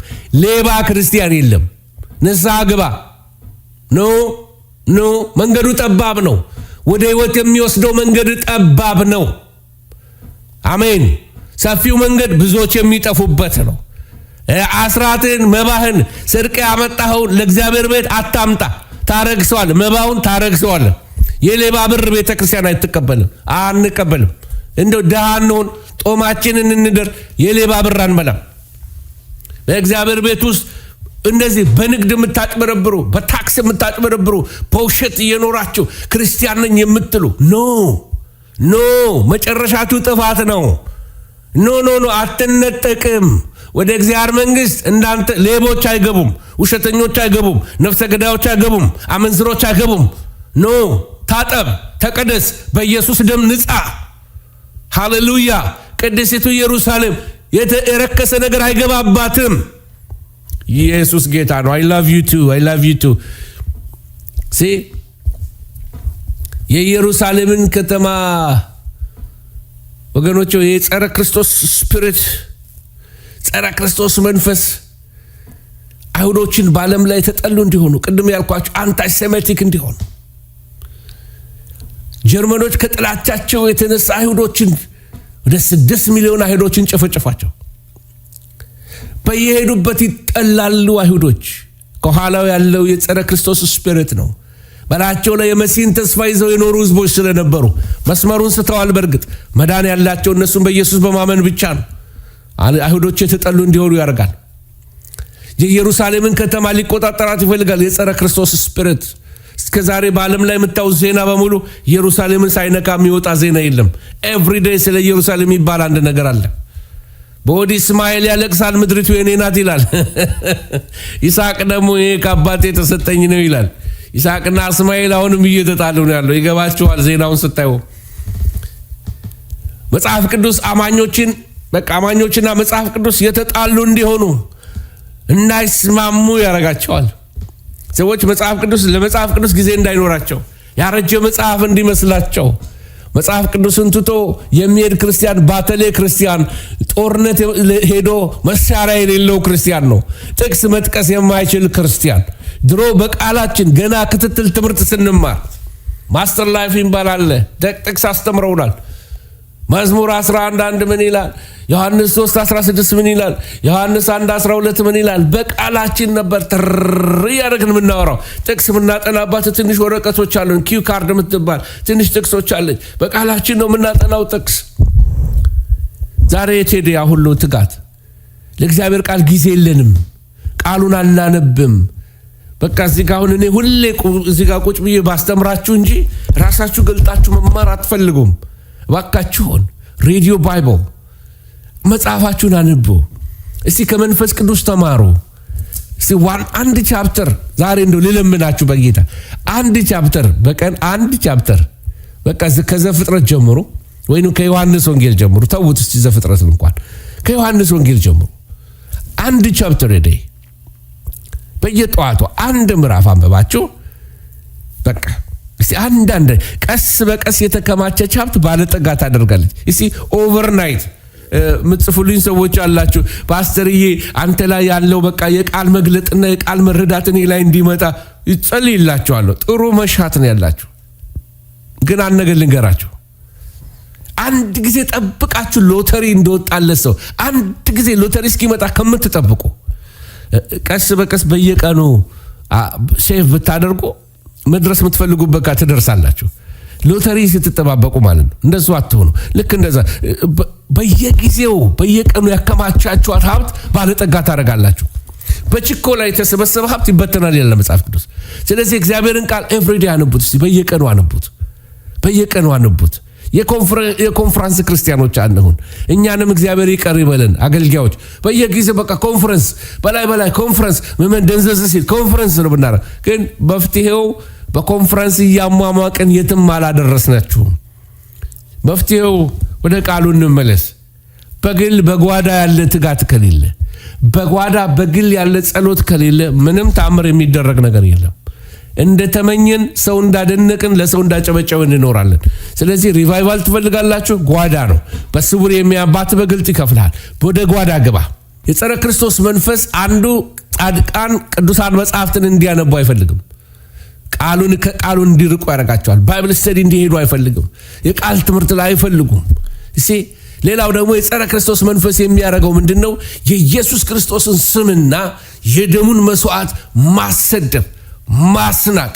ሌባ ክርስቲያን የለም። ንስሐ ግባ። ኖ መንገዱ ጠባብ ነው። ወደ ህይወት የሚወስደው መንገድ ጠባብ ነው። አሜን። ሰፊው መንገድ ብዙዎች የሚጠፉበት ነው። አስራትን መባህን ስርቅ ያመጣውን ለእግዚአብሔር ቤት አታምጣ። ታረግሰዋል። መባውን ታረግሰዋል። የሌባ ብር ቤተክርስቲያን አይተቀበልም። አንቀበልም። እንደው ደሃንሆን ጦማችንን እንደር የሌባ ብር አንበላም። በእግዚአብሔር ቤት ውስጥ እንደዚህ በንግድ የምታጭበረብሩ፣ በታክስ የምታጭበረብሩ፣ በውሸት እየኖራችሁ ክርስቲያን ነኝ የምትሉ ኖ መጨረሻችሁ ጥፋት ነው። ኖ አትነጠቅም። ወደ እግዚአብሔር መንግስት እንዳንተ ሌቦች አይገቡም፣ ውሸተኞች አይገቡም፣ ነፍሰ ገዳዮች አይገቡም፣ አመንዝሮች አይገቡም። ታጠብ፣ ተቀደስ፣ በኢየሱስ ደም ንጻ። ሃሌሉያ። ቅድስቱ ኢየሩሳሌም የረከሰ ነገር አይገባባትም። ኢየሱስ ጌታ ነው። I love you too የኢየሩሳሌምን ከተማ ወገኖች የጸረ ክርስቶስ ስፒሪት፣ ጸረ ክርስቶስ መንፈስ አይሁዶችን በዓለም ላይ ተጠሉ እንዲሆኑ፣ ቅድም ያልኳቸው አንታይ ሴሜቲክ እንዲሆኑ፣ ጀርመኖች ከጥላቻቸው የተነሳ አይሁዶችን ወደ 6 ሚሊዮን አይሁዶችን ጨፈጨፏቸው። በየሄዱበት ይጠላሉ አይሁዶች። ከኋላው ያለው የጸረ ክርስቶስ ስፒሪት ነው። በላቸው ላይ የመሲህን ተስፋ ይዘው የኖሩ ህዝቦች ስለነበሩ መስመሩን ስተዋል። በእርግጥ መዳን ያላቸው እነሱም በኢየሱስ በማመን ብቻ ነው። አይሁዶች የተጠሉ እንዲሆኑ ያደርጋል። የኢየሩሳሌምን ከተማ ሊቆጣጠራት ይፈልጋል የጸረ ክርስቶስ ስፒሪት። እስከዛሬ በዓለም ላይ የምታዩት ዜና በሙሉ ኢየሩሳሌምን ሳይነካ የሚወጣ ዜና የለም። ኤቭሪ ዴይ ስለ ኢየሩሳሌም ይባል አንድ ነገር አለ። በወዲህ እስማኤል ያለቅሳል፣ ምድሪቱ የኔ ናት ይላል። ይስሐቅ ደግሞ ይሄ ከአባቴ የተሰጠኝ ነው ይላል። ይስሐቅና እስማኤል አሁንም እየተጣሉ ነው ያለው። ይገባችኋል ዜናውን ስታዩ። መጽሐፍ ቅዱስ አማኞችና መጽሐፍ ቅዱስ የተጣሉ እንዲሆኑ እንዳይስማሙ ያደርጋቸዋል። ሰዎች ለመጽሐፍ ቅዱስ ጊዜ እንዳይኖራቸው፣ ያረጀ መጽሐፍ እንዲመስላቸው፣ መጽሐፍ ቅዱስን ትቶ የሚሄድ ክርስቲያን ባተሌ ክርስቲያን፣ ጦርነት ሄዶ መሳሪያ የሌለው ክርስቲያን ነው። ጥቅስ መጥቀስ የማይችል ክርስቲያን። ድሮ በቃላችን ገና ክትትል ትምህርት ስንማር ማስተር ላይፍ ይባላል። ጥቅስ አስተምረውናል። መዝሙር 11:1 ምን ይላል? ዮሐንስ 3:16 ምን ይላል? ዮሐንስ 1:12 ምን ይላል? በቃላችን ነበር ያደረግን የምናወራው። ጥቅስ የምናጠናባት ትንሽ ወረቀቶች አሉን፣ ኪው ካርድ የምትባል ትንሽ ጥቅሶች አለች። በቃላችን ነው የምናጠናው ጥቅስ። ዛሬ የቴዲ ሁሉ ትጋት ለእግዚአብሔር ቃል ጊዜ የለንም። ቃሉን አናነብም። በቃ እዚህ ጋር አሁን እኔ ሁሌ እዚህ ጋር ቁጭ ብዬ ባስተምራችሁ እንጂ ራሳችሁ ገልጣችሁ መማር አትፈልጉም። እባካችሁን ሬዲዮ ባይብል መጽሐፋችሁን አንብቡ። እስቲ ከመንፈስ ቅዱስ ተማሩ። እስቲ አንድ ቻፕተር ዛሬ እንደው ልለምናችሁ በጌታ አንድ ቻፕተር በቀን አንድ ቻፕተር በቃ ከዘፍጥረት ጀምሮ ወይንም ከዮሐንስ ወንጌል ጀምሮ ተውት እስቲ ዘፍጥረትን እንኳን ከዮሐንስ ወንጌል ጀምሮ አንድ ቻፕተር ዴይ በየጠዋቱ አንድ ምዕራፍ አንብባችሁ በቃ እስቲ አንድ ቀስ በቀስ የተከማቸ ቻፕተር ባለጠጋ ታደርጋለች። እስቲ ኦቨርናይት ምጽፉልኝ ሰዎች አላችሁ ፓስተርዬ አንተ ላይ ያለው በቃ የቃል መግለጥና የቃል መረዳት እኔ ላይ እንዲመጣ ይጸልይላችኋለሁ። ጥሩ መሻት ነው ያላችሁ። ግን አንገል ልንገራችሁ አንድ ጊዜ ጠብቃችሁ ሎተሪ እንደወጣለት ሰው አንድ ጊዜ ሎተሪ እስኪመጣ ከምትጠብቁ ቀስ በቀስ በየቀኑ ሴቭ ብታደርጉ መድረስ የምትፈልጉበት ጋር ትደርሳላችሁ። ሎተሪ ስትጠባበቁ ማለት ነው። እንደሱ አትሆኑ። ልክ እንደዛ በየጊዜው በየቀኑ ያከማቻችኋት ሀብት ባለጠጋ ታደርጋላችሁ። በችኮላ የተሰበሰበ ሀብት ይበተናል ይላል መጽሐፍ ቅዱስ። ስለዚህ እግዚአብሔርን ቃል ኤቭሪዴይ አንቡት። እስቲ በየቀኑ አንቡት። የኮንፈረንስ ክርስቲያኖች አንሁን። እኛንም እግዚአብሔር ይቀር ይበለን። አገልጋዮች በየጊዜው በቃ ኮንፈረንስ በላይ ኮንፈረንስ ምን ደንዘዝ ሲል ኮንፈረንስ ነው ብናረ ግን መፍትሄው በኮንፈረንስ እያሟሟቅን የትም አላደረስናችሁም። መፍትሄው ወደ ቃሉ እንመለስ። በግል በጓዳ ያለ ትጋት ከሌለ በጓዳ በግል ያለ ጸሎት ከሌለ ምንም ታምር የሚደረግ ነገር የለም። እንደተመኘን ሰው እንዳደነቅን ለሰው እንዳጨበጨበን እንኖራለን። ስለዚህ ሪቫይቫል ትፈልጋላችሁ? ጓዳ ነው። በስውር የሚያባት በግልጥ ይከፍልሃል። ወደ ጓዳ ግባ። የጸረ ክርስቶስ መንፈስ አንዱ ጻድቃን ቅዱሳን መጻሕፍትን እንዲያነቡ አይፈልግም። ከቃሉ እንዲርቁ ያደርጋቸዋል። ባይብል ስተዲ እንዲሄዱ አይፈልግም። የቃል ትምህርት ላይ አይፈልጉም። እሺ ሌላው ደግሞ የጸረ ክርስቶስ መንፈስ የሚያደርገው ምንድነው? የኢየሱስ ክርስቶስን ስምና የደሙን መስዋዕት ማሰደብ ማስናቅ።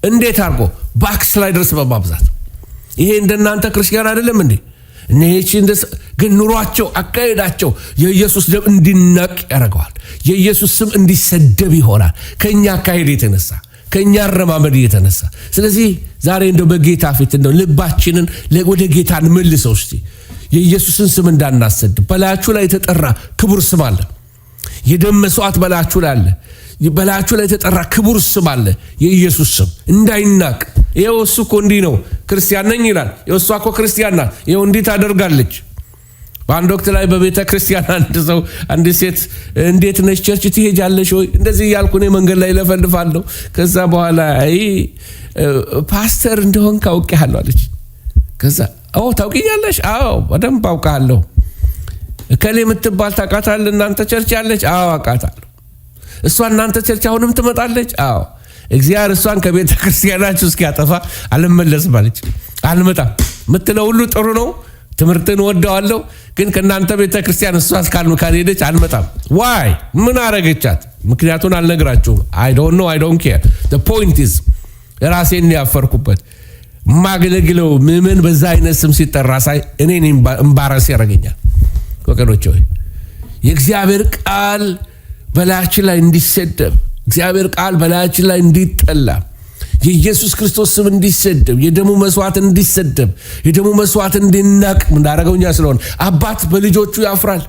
እንዴት አድርጎ ባክስላይደርስ በማብዛት። ይሄ እንደናንተ ክርስቲያን አይደለም እንዴ? እነዚህ ግን ኑሯቸው አካሄዳቸው የኢየሱስ ደም እንዲናቅ ያደርገዋል። የኢየሱስ ስም እንዲሰደብ ይሆናል ከኛ አካሄድ የተነሳ ከኛ አረማመድ የተነሳ። ስለዚህ ዛሬ እንደው በጌታ ፊት እንደው ልባችንን ወደ ጌታ እንመልሰው። እስቲ የኢየሱስን ስም እንዳናሰድብ። በላያችሁ ላይ የተጠራ ክቡር ስም አለ። የደም መስዋዕት በላያችሁ ላይ አለ። በላያችሁ ላይ የተጠራ ክቡር ስም አለ። የኢየሱስ ስም እንዳይናቅ። ይኸው እሱ እኮ እንዲህ ነው ክርስቲያን ነኝ ይላል። ይኸው እሷ እኮ ክርስቲያን ናት። ይኸው እንዲህ ታደርጋለች። በአንድ ወቅት ላይ በቤተ ክርስቲያን አንድ ሴት እንዴት ነሽ ቸርች ትሄጃለሽ ወይ እንደዚህ እያልኩ እኔ መንገድ ላይ ለፈልፋለሁ። ከዛ በኋላ ፓስተር እንደሆን ካውቄሃለሁ አለች። ከዛ ታውቂኛለሽ? አዎ በደንብ አውቃለሁ። እከሌ የምትባል ታውቃታለህ? እናንተ ቸርች ያለች? አዎ አውቃታለሁ። እሷ እናንተ ቸርች አሁንም ትመጣለች? አዎ። እግዚአብሔር እሷን ከቤተ ክርስቲያናችሁ እስኪያጠፋ አልመለስም አለች። አልመጣም የምትለው ሁሉ ጥሩ ነው፣ ትምህርትን ወደዋለሁ፣ ግን ከእናንተ ቤተ ክርስቲያን እሷ ካልሄደች አልመጣም። ዋይ ምን አረገቻት? ምክንያቱን አልነግራችሁም። I don't care. The point is ራሴን ያፈርኩበት ማገለግለው ምምን በዛ አይነት ስም ሲጠራ ሳይ እኔን እምባራስ ያረጋኛል። ወገኖች ሆይ የእግዚአብሔር ቃል በላያችን ላይ እንዲሰደብ፣ እግዚአብሔር ቃል በላያችን ላይ እንዲጠላ፣ የኢየሱስ ክርስቶስ ስም እንዲሰደብ፣ የደሙ መስዋዕት እንዲሰደብ፣ የደሙ መስዋዕት እንዲናቅ እንዳረገውኛ ስለሆነ አባት በልጆቹ ያፍራል።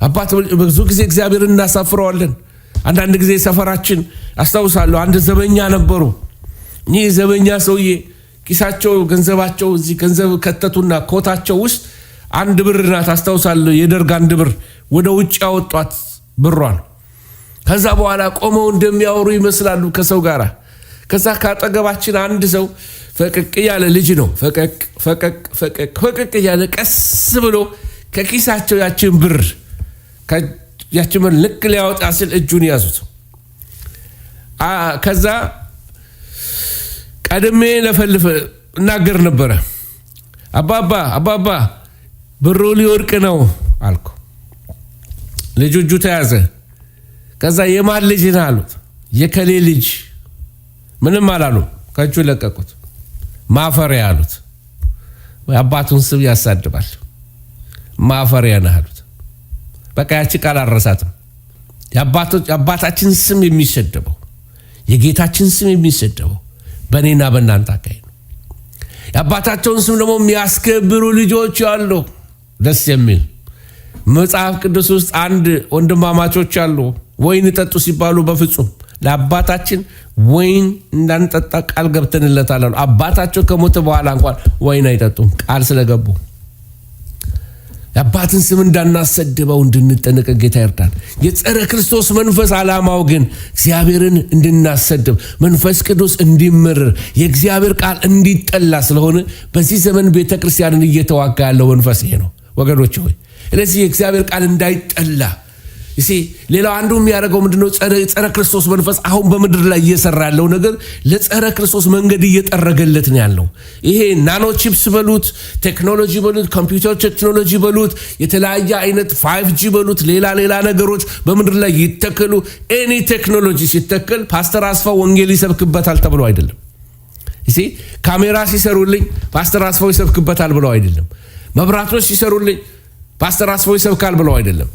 አባት ብዙ ጊዜ እግዚአብሔርን እናሳፍረዋለን። አንዳንድ ጊዜ ሰፈራችን አስታውሳለሁ አንድ ዘበኛ ነበሩ። ይህ ዘበኛ ሰውዬ ኪሳቸው ገንዘባቸው እዚህ ገንዘብ ከተቱና ኮታቸው ውስጥ አንድ ብር ናት አስታውሳለሁ። የደርግ አንድ ብር ወደ ውጭ ያወጧት ብሯን። ከዛ በኋላ ቆመው እንደሚያወሩ ይመስላሉ ከሰው ጋር። ከዛ ካጠገባችን አንድ ሰው ፈቀቅ ያለ ልጅ ነው ፈቀቅ ያለ ቀስ ብሎ ከኪሳቸው ያችን ብር ልክ ሊያወጣ ሲል እጁን ያዙት። ከዛ ቀድሜ ለፈልፍ እናገር ነበረ። አባባ ብሩ ሊወርቅ ነው አልኩ። ልጁ እጁ ተያዘ። ከዛ የማን ልጅ ነህ አሉት። የከሌ ልጅ። ምንም አላሉ። ከእጁ ለቀቁት። ማፈሪያ አሉት። አባቱን ስም ያሳድባል። ማፈሪያ ነህ አሉት። በቃ ያቺ ቃል አልረሳትም። የአባታችን ስም የሚሰደበው የጌታችን ስም የሚሰደበው በእኔና በእናንተ አካባቢ ነው። የአባታቸውን ስም ደግሞ የሚያስከብሩ ልጆች አሉ። ደስ የሚል መጽሐፍ ቅዱስ ውስጥ አንድ ወንድማማቾች አሉ። ወይን ጠጡ ሲባሉ በፍጹም ለአባታችን ወይን እንዳንጠጣ ቃል ገብተንለታል። አባታቸው ከሞተ በኋላ እንኳን ወይን አይጠጡም ቃል ስለገቡ። የአባትን ስም እንዳናሰድበው እንድንጠነቀቅ ጌታ ይርዳል። የጸረ ክርስቶስ መንፈስ ዓላማው ግን እግዚአብሔርን እንድናሰድብ፣ መንፈስ ቅዱስ እንዲመረር፣ የእግዚአብሔር ቃል እንዲጠላ ስለሆነ በዚህ ዘመን ቤተክርስቲያንን እየተዋጋ ያለው መንፈስ ይሄ ነው ወገኖች ሆይ። ስለዚህ የእግዚአብሔር ቃል እንዳይጠላ ሌላው አንዱ የሚያደርገው ምንድነው? ጸረ ክርስቶስ መንፈስ አሁን በምድር ላይ እየሰራ ያለው ነገር ለጸረ ክርስቶስ መንገድ እየጠረገለት ነው ያለው። ይሄ ናኖ ቺፕስ በሉት፣ ቴክኖሎጂ በሉት፣ ኮምፒውተር ቴክኖሎጂ በሉት፣ የተለያየ አይነት 5G በሉት፣ ሌላ ነገሮች በምድር ላይ ይተከሉ። ኤኒ ቴክኖሎጂ ሲተከል ፓስተር አስፋው ወንጌል ይሰብክበታል ተብሎ አይደለም። ካሜራ ሲሰሩልኝ ፓስተር አስፋው ይሰብክበታል ብለው አይደለም። መብራቶች ሲሰሩልኝ ፓስተር አስፋው ይሰብካል ብለው አይደለም።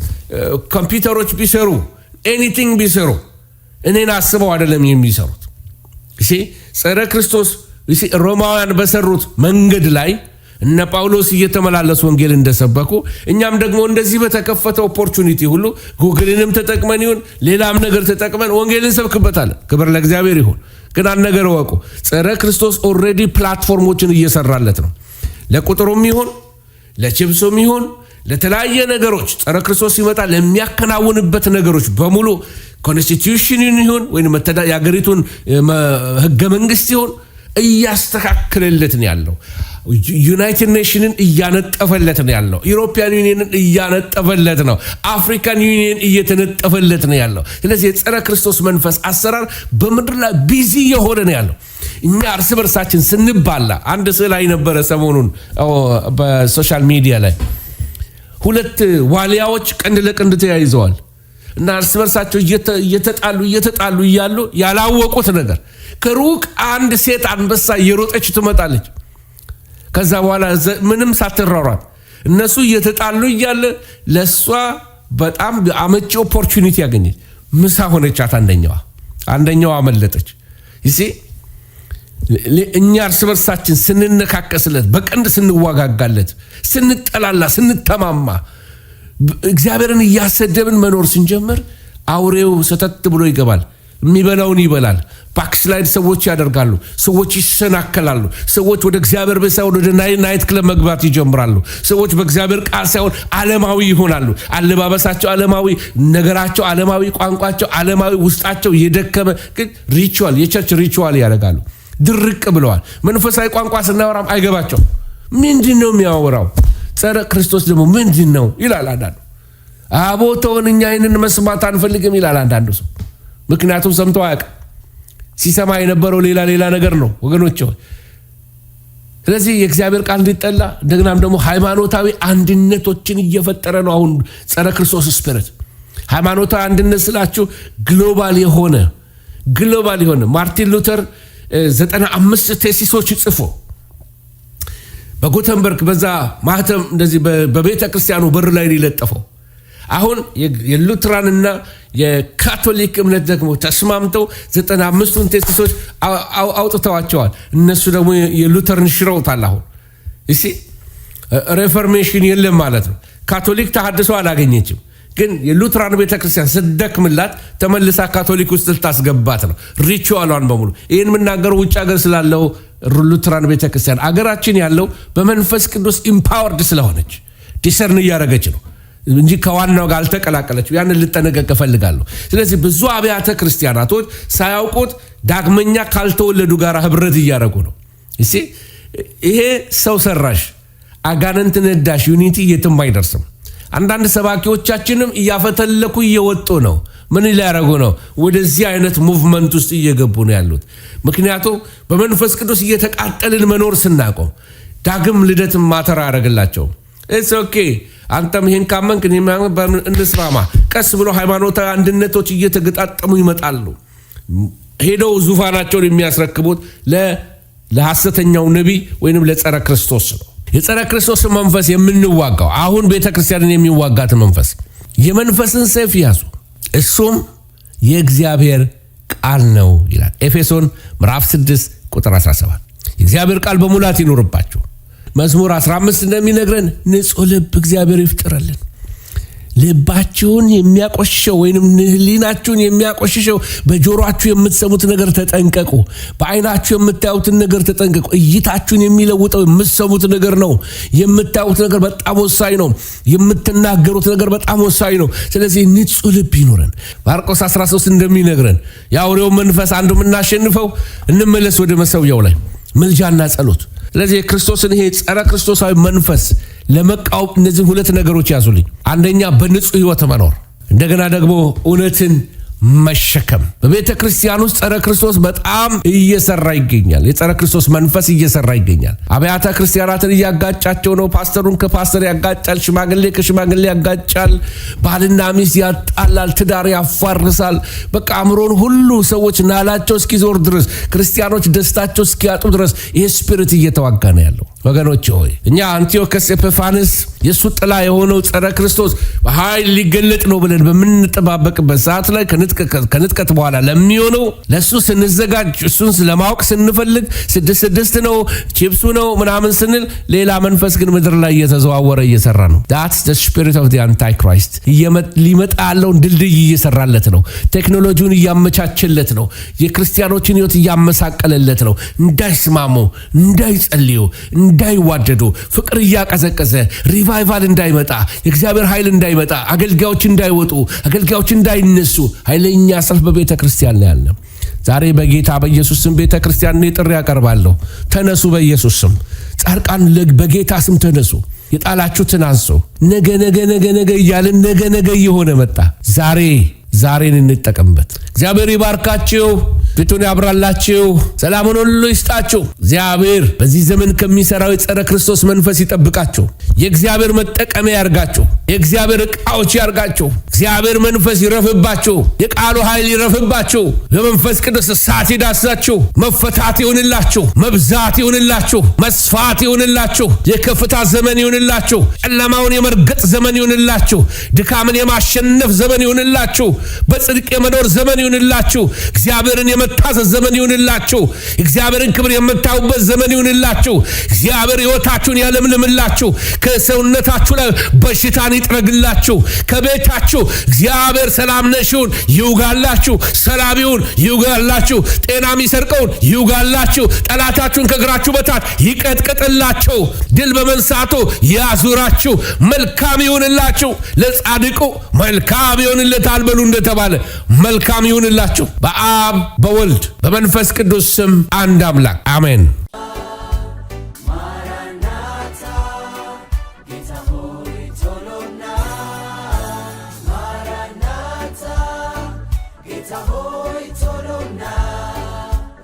ኮምፒውተሮች ቢሰሩ ኤኒቲንግ ቢሰሩ እኔን አስበው አይደለም የሚሰሩት። ጸረ ክርስቶስ ሮማውያን በሰሩት መንገድ ላይ እነ ጳውሎስ እየተመላለሱ ወንጌል እንደሰበኩ እኛም ደግሞ እንደዚህ በተከፈተ ኦፖርቹኒቲ ሁሉ ጉግልንም ተጠቅመን ይሁን ሌላም ነገር ተጠቅመን ወንጌልን እንሰብክበታለን። ክብር ለእግዚአብሔር ይሁን። ግን አንድ ነገር ወቁ፣ ጸረ ክርስቶስ ኦልሬዲ ፕላትፎርሞችን እየሰራለት ነው። ለቁጥሩም ይሁን ለችብሱም ይሁን ለተለያየ ነገሮች ጸረ ክርስቶስ ሲመጣ ለሚያከናውንበት ነገሮች በሙሉ ኮንስቲቲዩሽንን ይሁን ወይም የሀገሪቱን ህገ መንግስት ይሁን እያስተካከለለት ነው ያለው። ዩናይትድ ኔሽንን እያነጠፈለት ነው ያለው። ዩሮፒያን ዩኒየንን እያነጠፈለት ነው። አፍሪካን ዩኒየን እየተነጠፈለት ነው ያለው። ስለዚህ የጸረ ክርስቶስ መንፈስ አሰራር በምድር ላይ ቢዚ የሆነ ነው ያለው። እኛ እርስ በርሳችን ስንባላ አንድ ስዕል ነበረ ሰሞኑን በሶሻል ሚዲያ ላይ ሁለት ዋሊያዎች ቀንድ ለቀንድ ተያይዘዋል እና እርስ በርሳቸው እየተጣሉ እያሉ ያላወቁት ነገር ከሩቅ አንድ ሴት አንበሳ እየሮጠች ትመጣለች። ከዛ በኋላ ምንም ሳትራሯት እነሱ እየተጣሉ እያለ ለሷ በጣም አመቺ ኦፖርቹኒቲ ያገኘች ምሳ ሆነቻት። አንደኛዋ አመለጠች። እኛ እርስ በርሳችን ስንነካከስለት፣ በቀንድ ስንዋጋጋለት፣ ስንጠላላ፣ ስንተማማ እግዚአብሔርን እያሰደብን መኖር ስንጀምር አውሬው ሰተት ብሎ ይገባል። የሚበላውን ይበላል። ባክስላይድ ሰዎች ያደርጋሉ። ሰዎች ይሰናከላሉ። ሰዎች ወደ እግዚአብሔር ቤት ሳይሆን ወደ ናይት ክለብ መግባት ይጀምራሉ። ሰዎች በእግዚአብሔር ቃል ሳይሆን ዓለማዊ ይሆናሉ። አለባበሳቸው ዓለማዊ፣ ነገራቸው ዓለማዊ፣ ቋንቋቸው ዓለማዊ፣ ውስጣቸው የደከመ ግን ሪቹዋል፣ የቸርች ሪቹዋል ያደርጋሉ። ድርቅ ብለዋል። መንፈሳዊ ቋንቋ ስናወራም አይገባቸው። ምንድን ነው የሚያወራው? ጸረ ክርስቶስ ደግሞ ምንድን ነው ይላል አንዳንዱ። አቦተውን እኛ ይህንን መስማት አንፈልግም ይላል አንዳንዱ ሰው። ምክንያቱም ሰምቶ አያውቅም። ሲሰማ የነበረው ሌላ ነገር ነው ወገኖች። ስለዚህ የእግዚአብሔር ቃል እንዲጠላ እንደገናም ደግሞ ሃይማኖታዊ አንድነቶችን እየፈጠረ ነው አሁን ጸረ ክርስቶስ ስፒሪት። ሃይማኖታዊ አንድነት ስላችሁ ግሎባል የሆነ ማርቲን ሉተር 95 ቴሲሶች ጽፎ በጉተንበርግ በዛ ማህተም እንደዚህ በቤተ ክርስቲያኑ በር ላይ ሊለጠፈው። አሁን የሉትራንና የካቶሊክ እምነት ደግሞ ተስማምተው 95ቱን ቴሲሶች አውጥተዋቸዋል። እነሱ ደግሞ የሉተርን ሽረውታል። አሁን ሬፎርሜሽን የለም ማለት ነው። ካቶሊክ ተሐድሶ አላገኘችም። ግን የሉትራን ቤተክርስቲያን ስደክምላት ተመልሳ ካቶሊክ ውስጥ ልታስገባት ነው ሪቹዋሏን በሙሉ። ይህን የምናገረው ውጭ ሀገር ስላለው ሉትራን ቤተክርስቲያን፣ አገራችን ያለው በመንፈስ ቅዱስ ኢምፓወርድ ስለሆነች ዲሰርን እያደረገች ነው እንጂ ከዋናው ጋር አልተቀላቀለችም። ያንን ልጠነቀቅ እፈልጋለሁ። ስለዚህ ብዙ አብያተ ክርስቲያናቶች ሳያውቁት ዳግመኛ ካልተወለዱ ጋር ህብረት እያደረጉ ነው። ይሄ ሰው ሰራሽ አጋንንት ነዳሽ ዩኒቲ የትም አይደርስም። አንዳንድ ሰባኪዎቻችንም እያፈተለኩ እየወጡ ነው። ምን ሊያደርጉ ነው? ወደዚህ አይነት ሙቭመንት ውስጥ እየገቡ ነው ያሉት። ምክንያቱም በመንፈስ ቅዱስ እየተቃጠልን መኖር ስናቆም ዳግም ልደትም ማተር አያደርግላቸውም። ኢትስ ኦኬ አንተም ይሄን ካመንክ እንስማማ። ቀስ ብሎ ሃይማኖታዊ አንድነቶች እየተገጣጠሙ ይመጣሉ። ሄደው ዙፋናቸውን የሚያስረክቡት ለሐሰተኛው ነቢይ ወይንም ለጸረ ክርስቶስ ነው። የጸረ ክርስቶስ መንፈስ የምንዋጋው አሁን ቤተክርስቲያንን የሚዋጋት መንፈስ የመንፈስን ሰይፍ ያዙ፣ እሱም የእግዚአብሔር ቃል ነው ይላል ኤፌሶን ምዕራፍ 6 ቁጥር 17። የእግዚአብሔር ቃል በሙላት ይኖርባችሁ። መዝሙር 15 እንደሚነግረን ንጹህ ልብ እግዚአብሔር ይፍጠርልን። ልባችሁን የሚያቆሽሸው ወይንም ህሊናችሁን የሚያቆሽሸው በጆሮአችሁ የምትሰሙት ነገር ተጠንቀቁ። በአይናችሁ የምታዩትን ነገር ተጠንቀቁ። እይታችሁን የሚለውጠው የምትሰሙት ነገር ነው። የምታዩት ነገር በጣም ወሳኝ ነው። የምትናገሩት ነገር በጣም ወሳኝ ነው። ስለዚህ ንጹህ ልብ ይኖረን። ማርቆስ 13 እንደሚነግረን የአውሬው መንፈስ አንዱ የምናሸንፈው እንመለስ ወደ መሰዊያው ላይ ምልጃና ጸሎት። ስለዚህ የክርስቶስን ይሄ ጸረ ክርስቶሳዊ መንፈስ ለመቃወም እነዚህ ሁለት ነገሮች ያዙልኝ። አንደኛ በንጹህ ህይወት መኖር፣ እንደገና ደግሞ እውነትን መሸከም። በቤተ ክርስቲያን ውስጥ ጸረ ክርስቶስ በጣም እየሰራ ይገኛል። የጸረ ክርስቶስ መንፈስ እየሰራ ይገኛል። አብያተ ክርስቲያናትን እያጋጫቸው ነው። ፓስተሩን ከፓስተር ያጋጫል፣ ሽማግሌ ከሽማግሌ ያጋጫል፣ ባልና ሚስት ያጣላል፣ ትዳር ያፋርሳል። በቃ አእምሮን ሁሉ ሰዎች ናላቸው እስኪዞር ድረስ፣ ክርስቲያኖች ደስታቸው እስኪያጡ ድረስ ይሄ ስፒሪት እየተዋጋ ነው ያለው። ወገኖች ሆይ እኛ አንቲዮከስ ኤጲፋንስ የሱ ጥላ የሆነው ጸረ ክርስቶስ በኃይል ሊገለጥ ነው ብለን በምንጠባበቅበት ሰዓት ላይ ከንጥቀት በኋላ ለሚሆነው ለሱ ስንዘጋጅ፣ እሱን ለማወቅ ስንፈልግ 6 ነው ቺፕሱ ነው ምናምን ስንል ሌላ መንፈስ ግን ምድር ላይ እየተዘዋወረ እየሰራ ነው። that's the spirit of the antichrist ሊመጣ ያለውን ድልድይ እየሰራለት ነው። ቴክኖሎጂውን እያመቻቸለት ነው። የክርስቲያኖችን ህይወት እያመሳቀለለት ነው። እንዳይስማሙ፣ እንዳይጸልዩ፣ እንዳይዋደዱ፣ ፍቅር እያቀዘቀዘ ሪቫይቫል እንዳይመጣ፣ የእግዚአብሔር ኃይል እንዳይመጣ፣ አገልጋዮች እንዳይወጡ፣ አገልጋዮች እንዳይነሱ ኃይለኛ ሰልፍ በቤተ ክርስቲያን ላይ አለ። ዛሬ በጌታ በኢየሱስ ስም ቤተ ክርስቲያን ጥሪ ያቀርባለሁ። ተነሱ በኢየሱስ ስም። ጻድቃን በጌታ ስም ተነሱ። የጣላችሁትን አንሱ። ነገ እያልን ነገ እየሆነ መጣ። ዛሬን እንጠቀምበት። እግዚአብሔር ይባርካችሁ፣ ፊቱን ያብራላችሁ፣ ሰላሙን ሁሉ ይስጣችሁ። እግዚአብሔር በዚህ ዘመን ከሚሰራው የጸረ ክርስቶስ መንፈስ ይጠብቃችሁ። የእግዚአብሔር መጠቀሚያ ያርጋችሁ። የእግዚአብሔር ዕቃዎች ያርጋችሁ። እግዚአብሔር መንፈስ ይረፍባችሁ። የቃሉ ኃይል ይረፍባችሁ። በመንፈስ ቅዱስ እሳት ይዳስሳችሁ። መፈታት ይሁንላችሁ። መብዛት ይሁንላችሁ። መስፋት ይሁንላችሁ። የከፍታ ዘመን ይሁንላችሁ። ጨለማውን የመርገጥ ዘመን ይሁንላችሁ። ድካምን የማሸነፍ ዘመን ይሁንላችሁ። በጽድቅ የመኖር ዘመን ይሁንላችሁ። እግዚአብሔርን የመታዘዝ ዘመን ይሁንላችሁ። እግዚአብሔርን ክብር የምታዩበት ዘመን ይሁንላችሁ። እግዚአብሔር ሕይወታችሁን ያለምልምላችሁ። ከሰውነታችሁ ላይ በሽታን ይጥረግላችሁ። ከቤታችሁ እግዚአብሔር ሰላም ነሽውን ይውጋላችሁ። ሰላቢውን ይውጋላችሁ። ጤና የሚሰርቀውን ይውጋላችሁ። ጠላታችሁን ከእግራችሁ በታች ይቀጥቅጥላችሁ። ድል በመንሳቱ ያዙራችሁ። መልካም ይሁንላችሁ። ለጻድቁ መልካም ይሁንለታል በሉ እንደተባለ መልካም ይሁንላችሁ። በአብ በወልድ በመንፈስ ቅዱስ ስም አንድ አምላክ አሜን። ማራናታ ጌታ ሆይ ቶሎና ማራናታ ጌታ ሆይ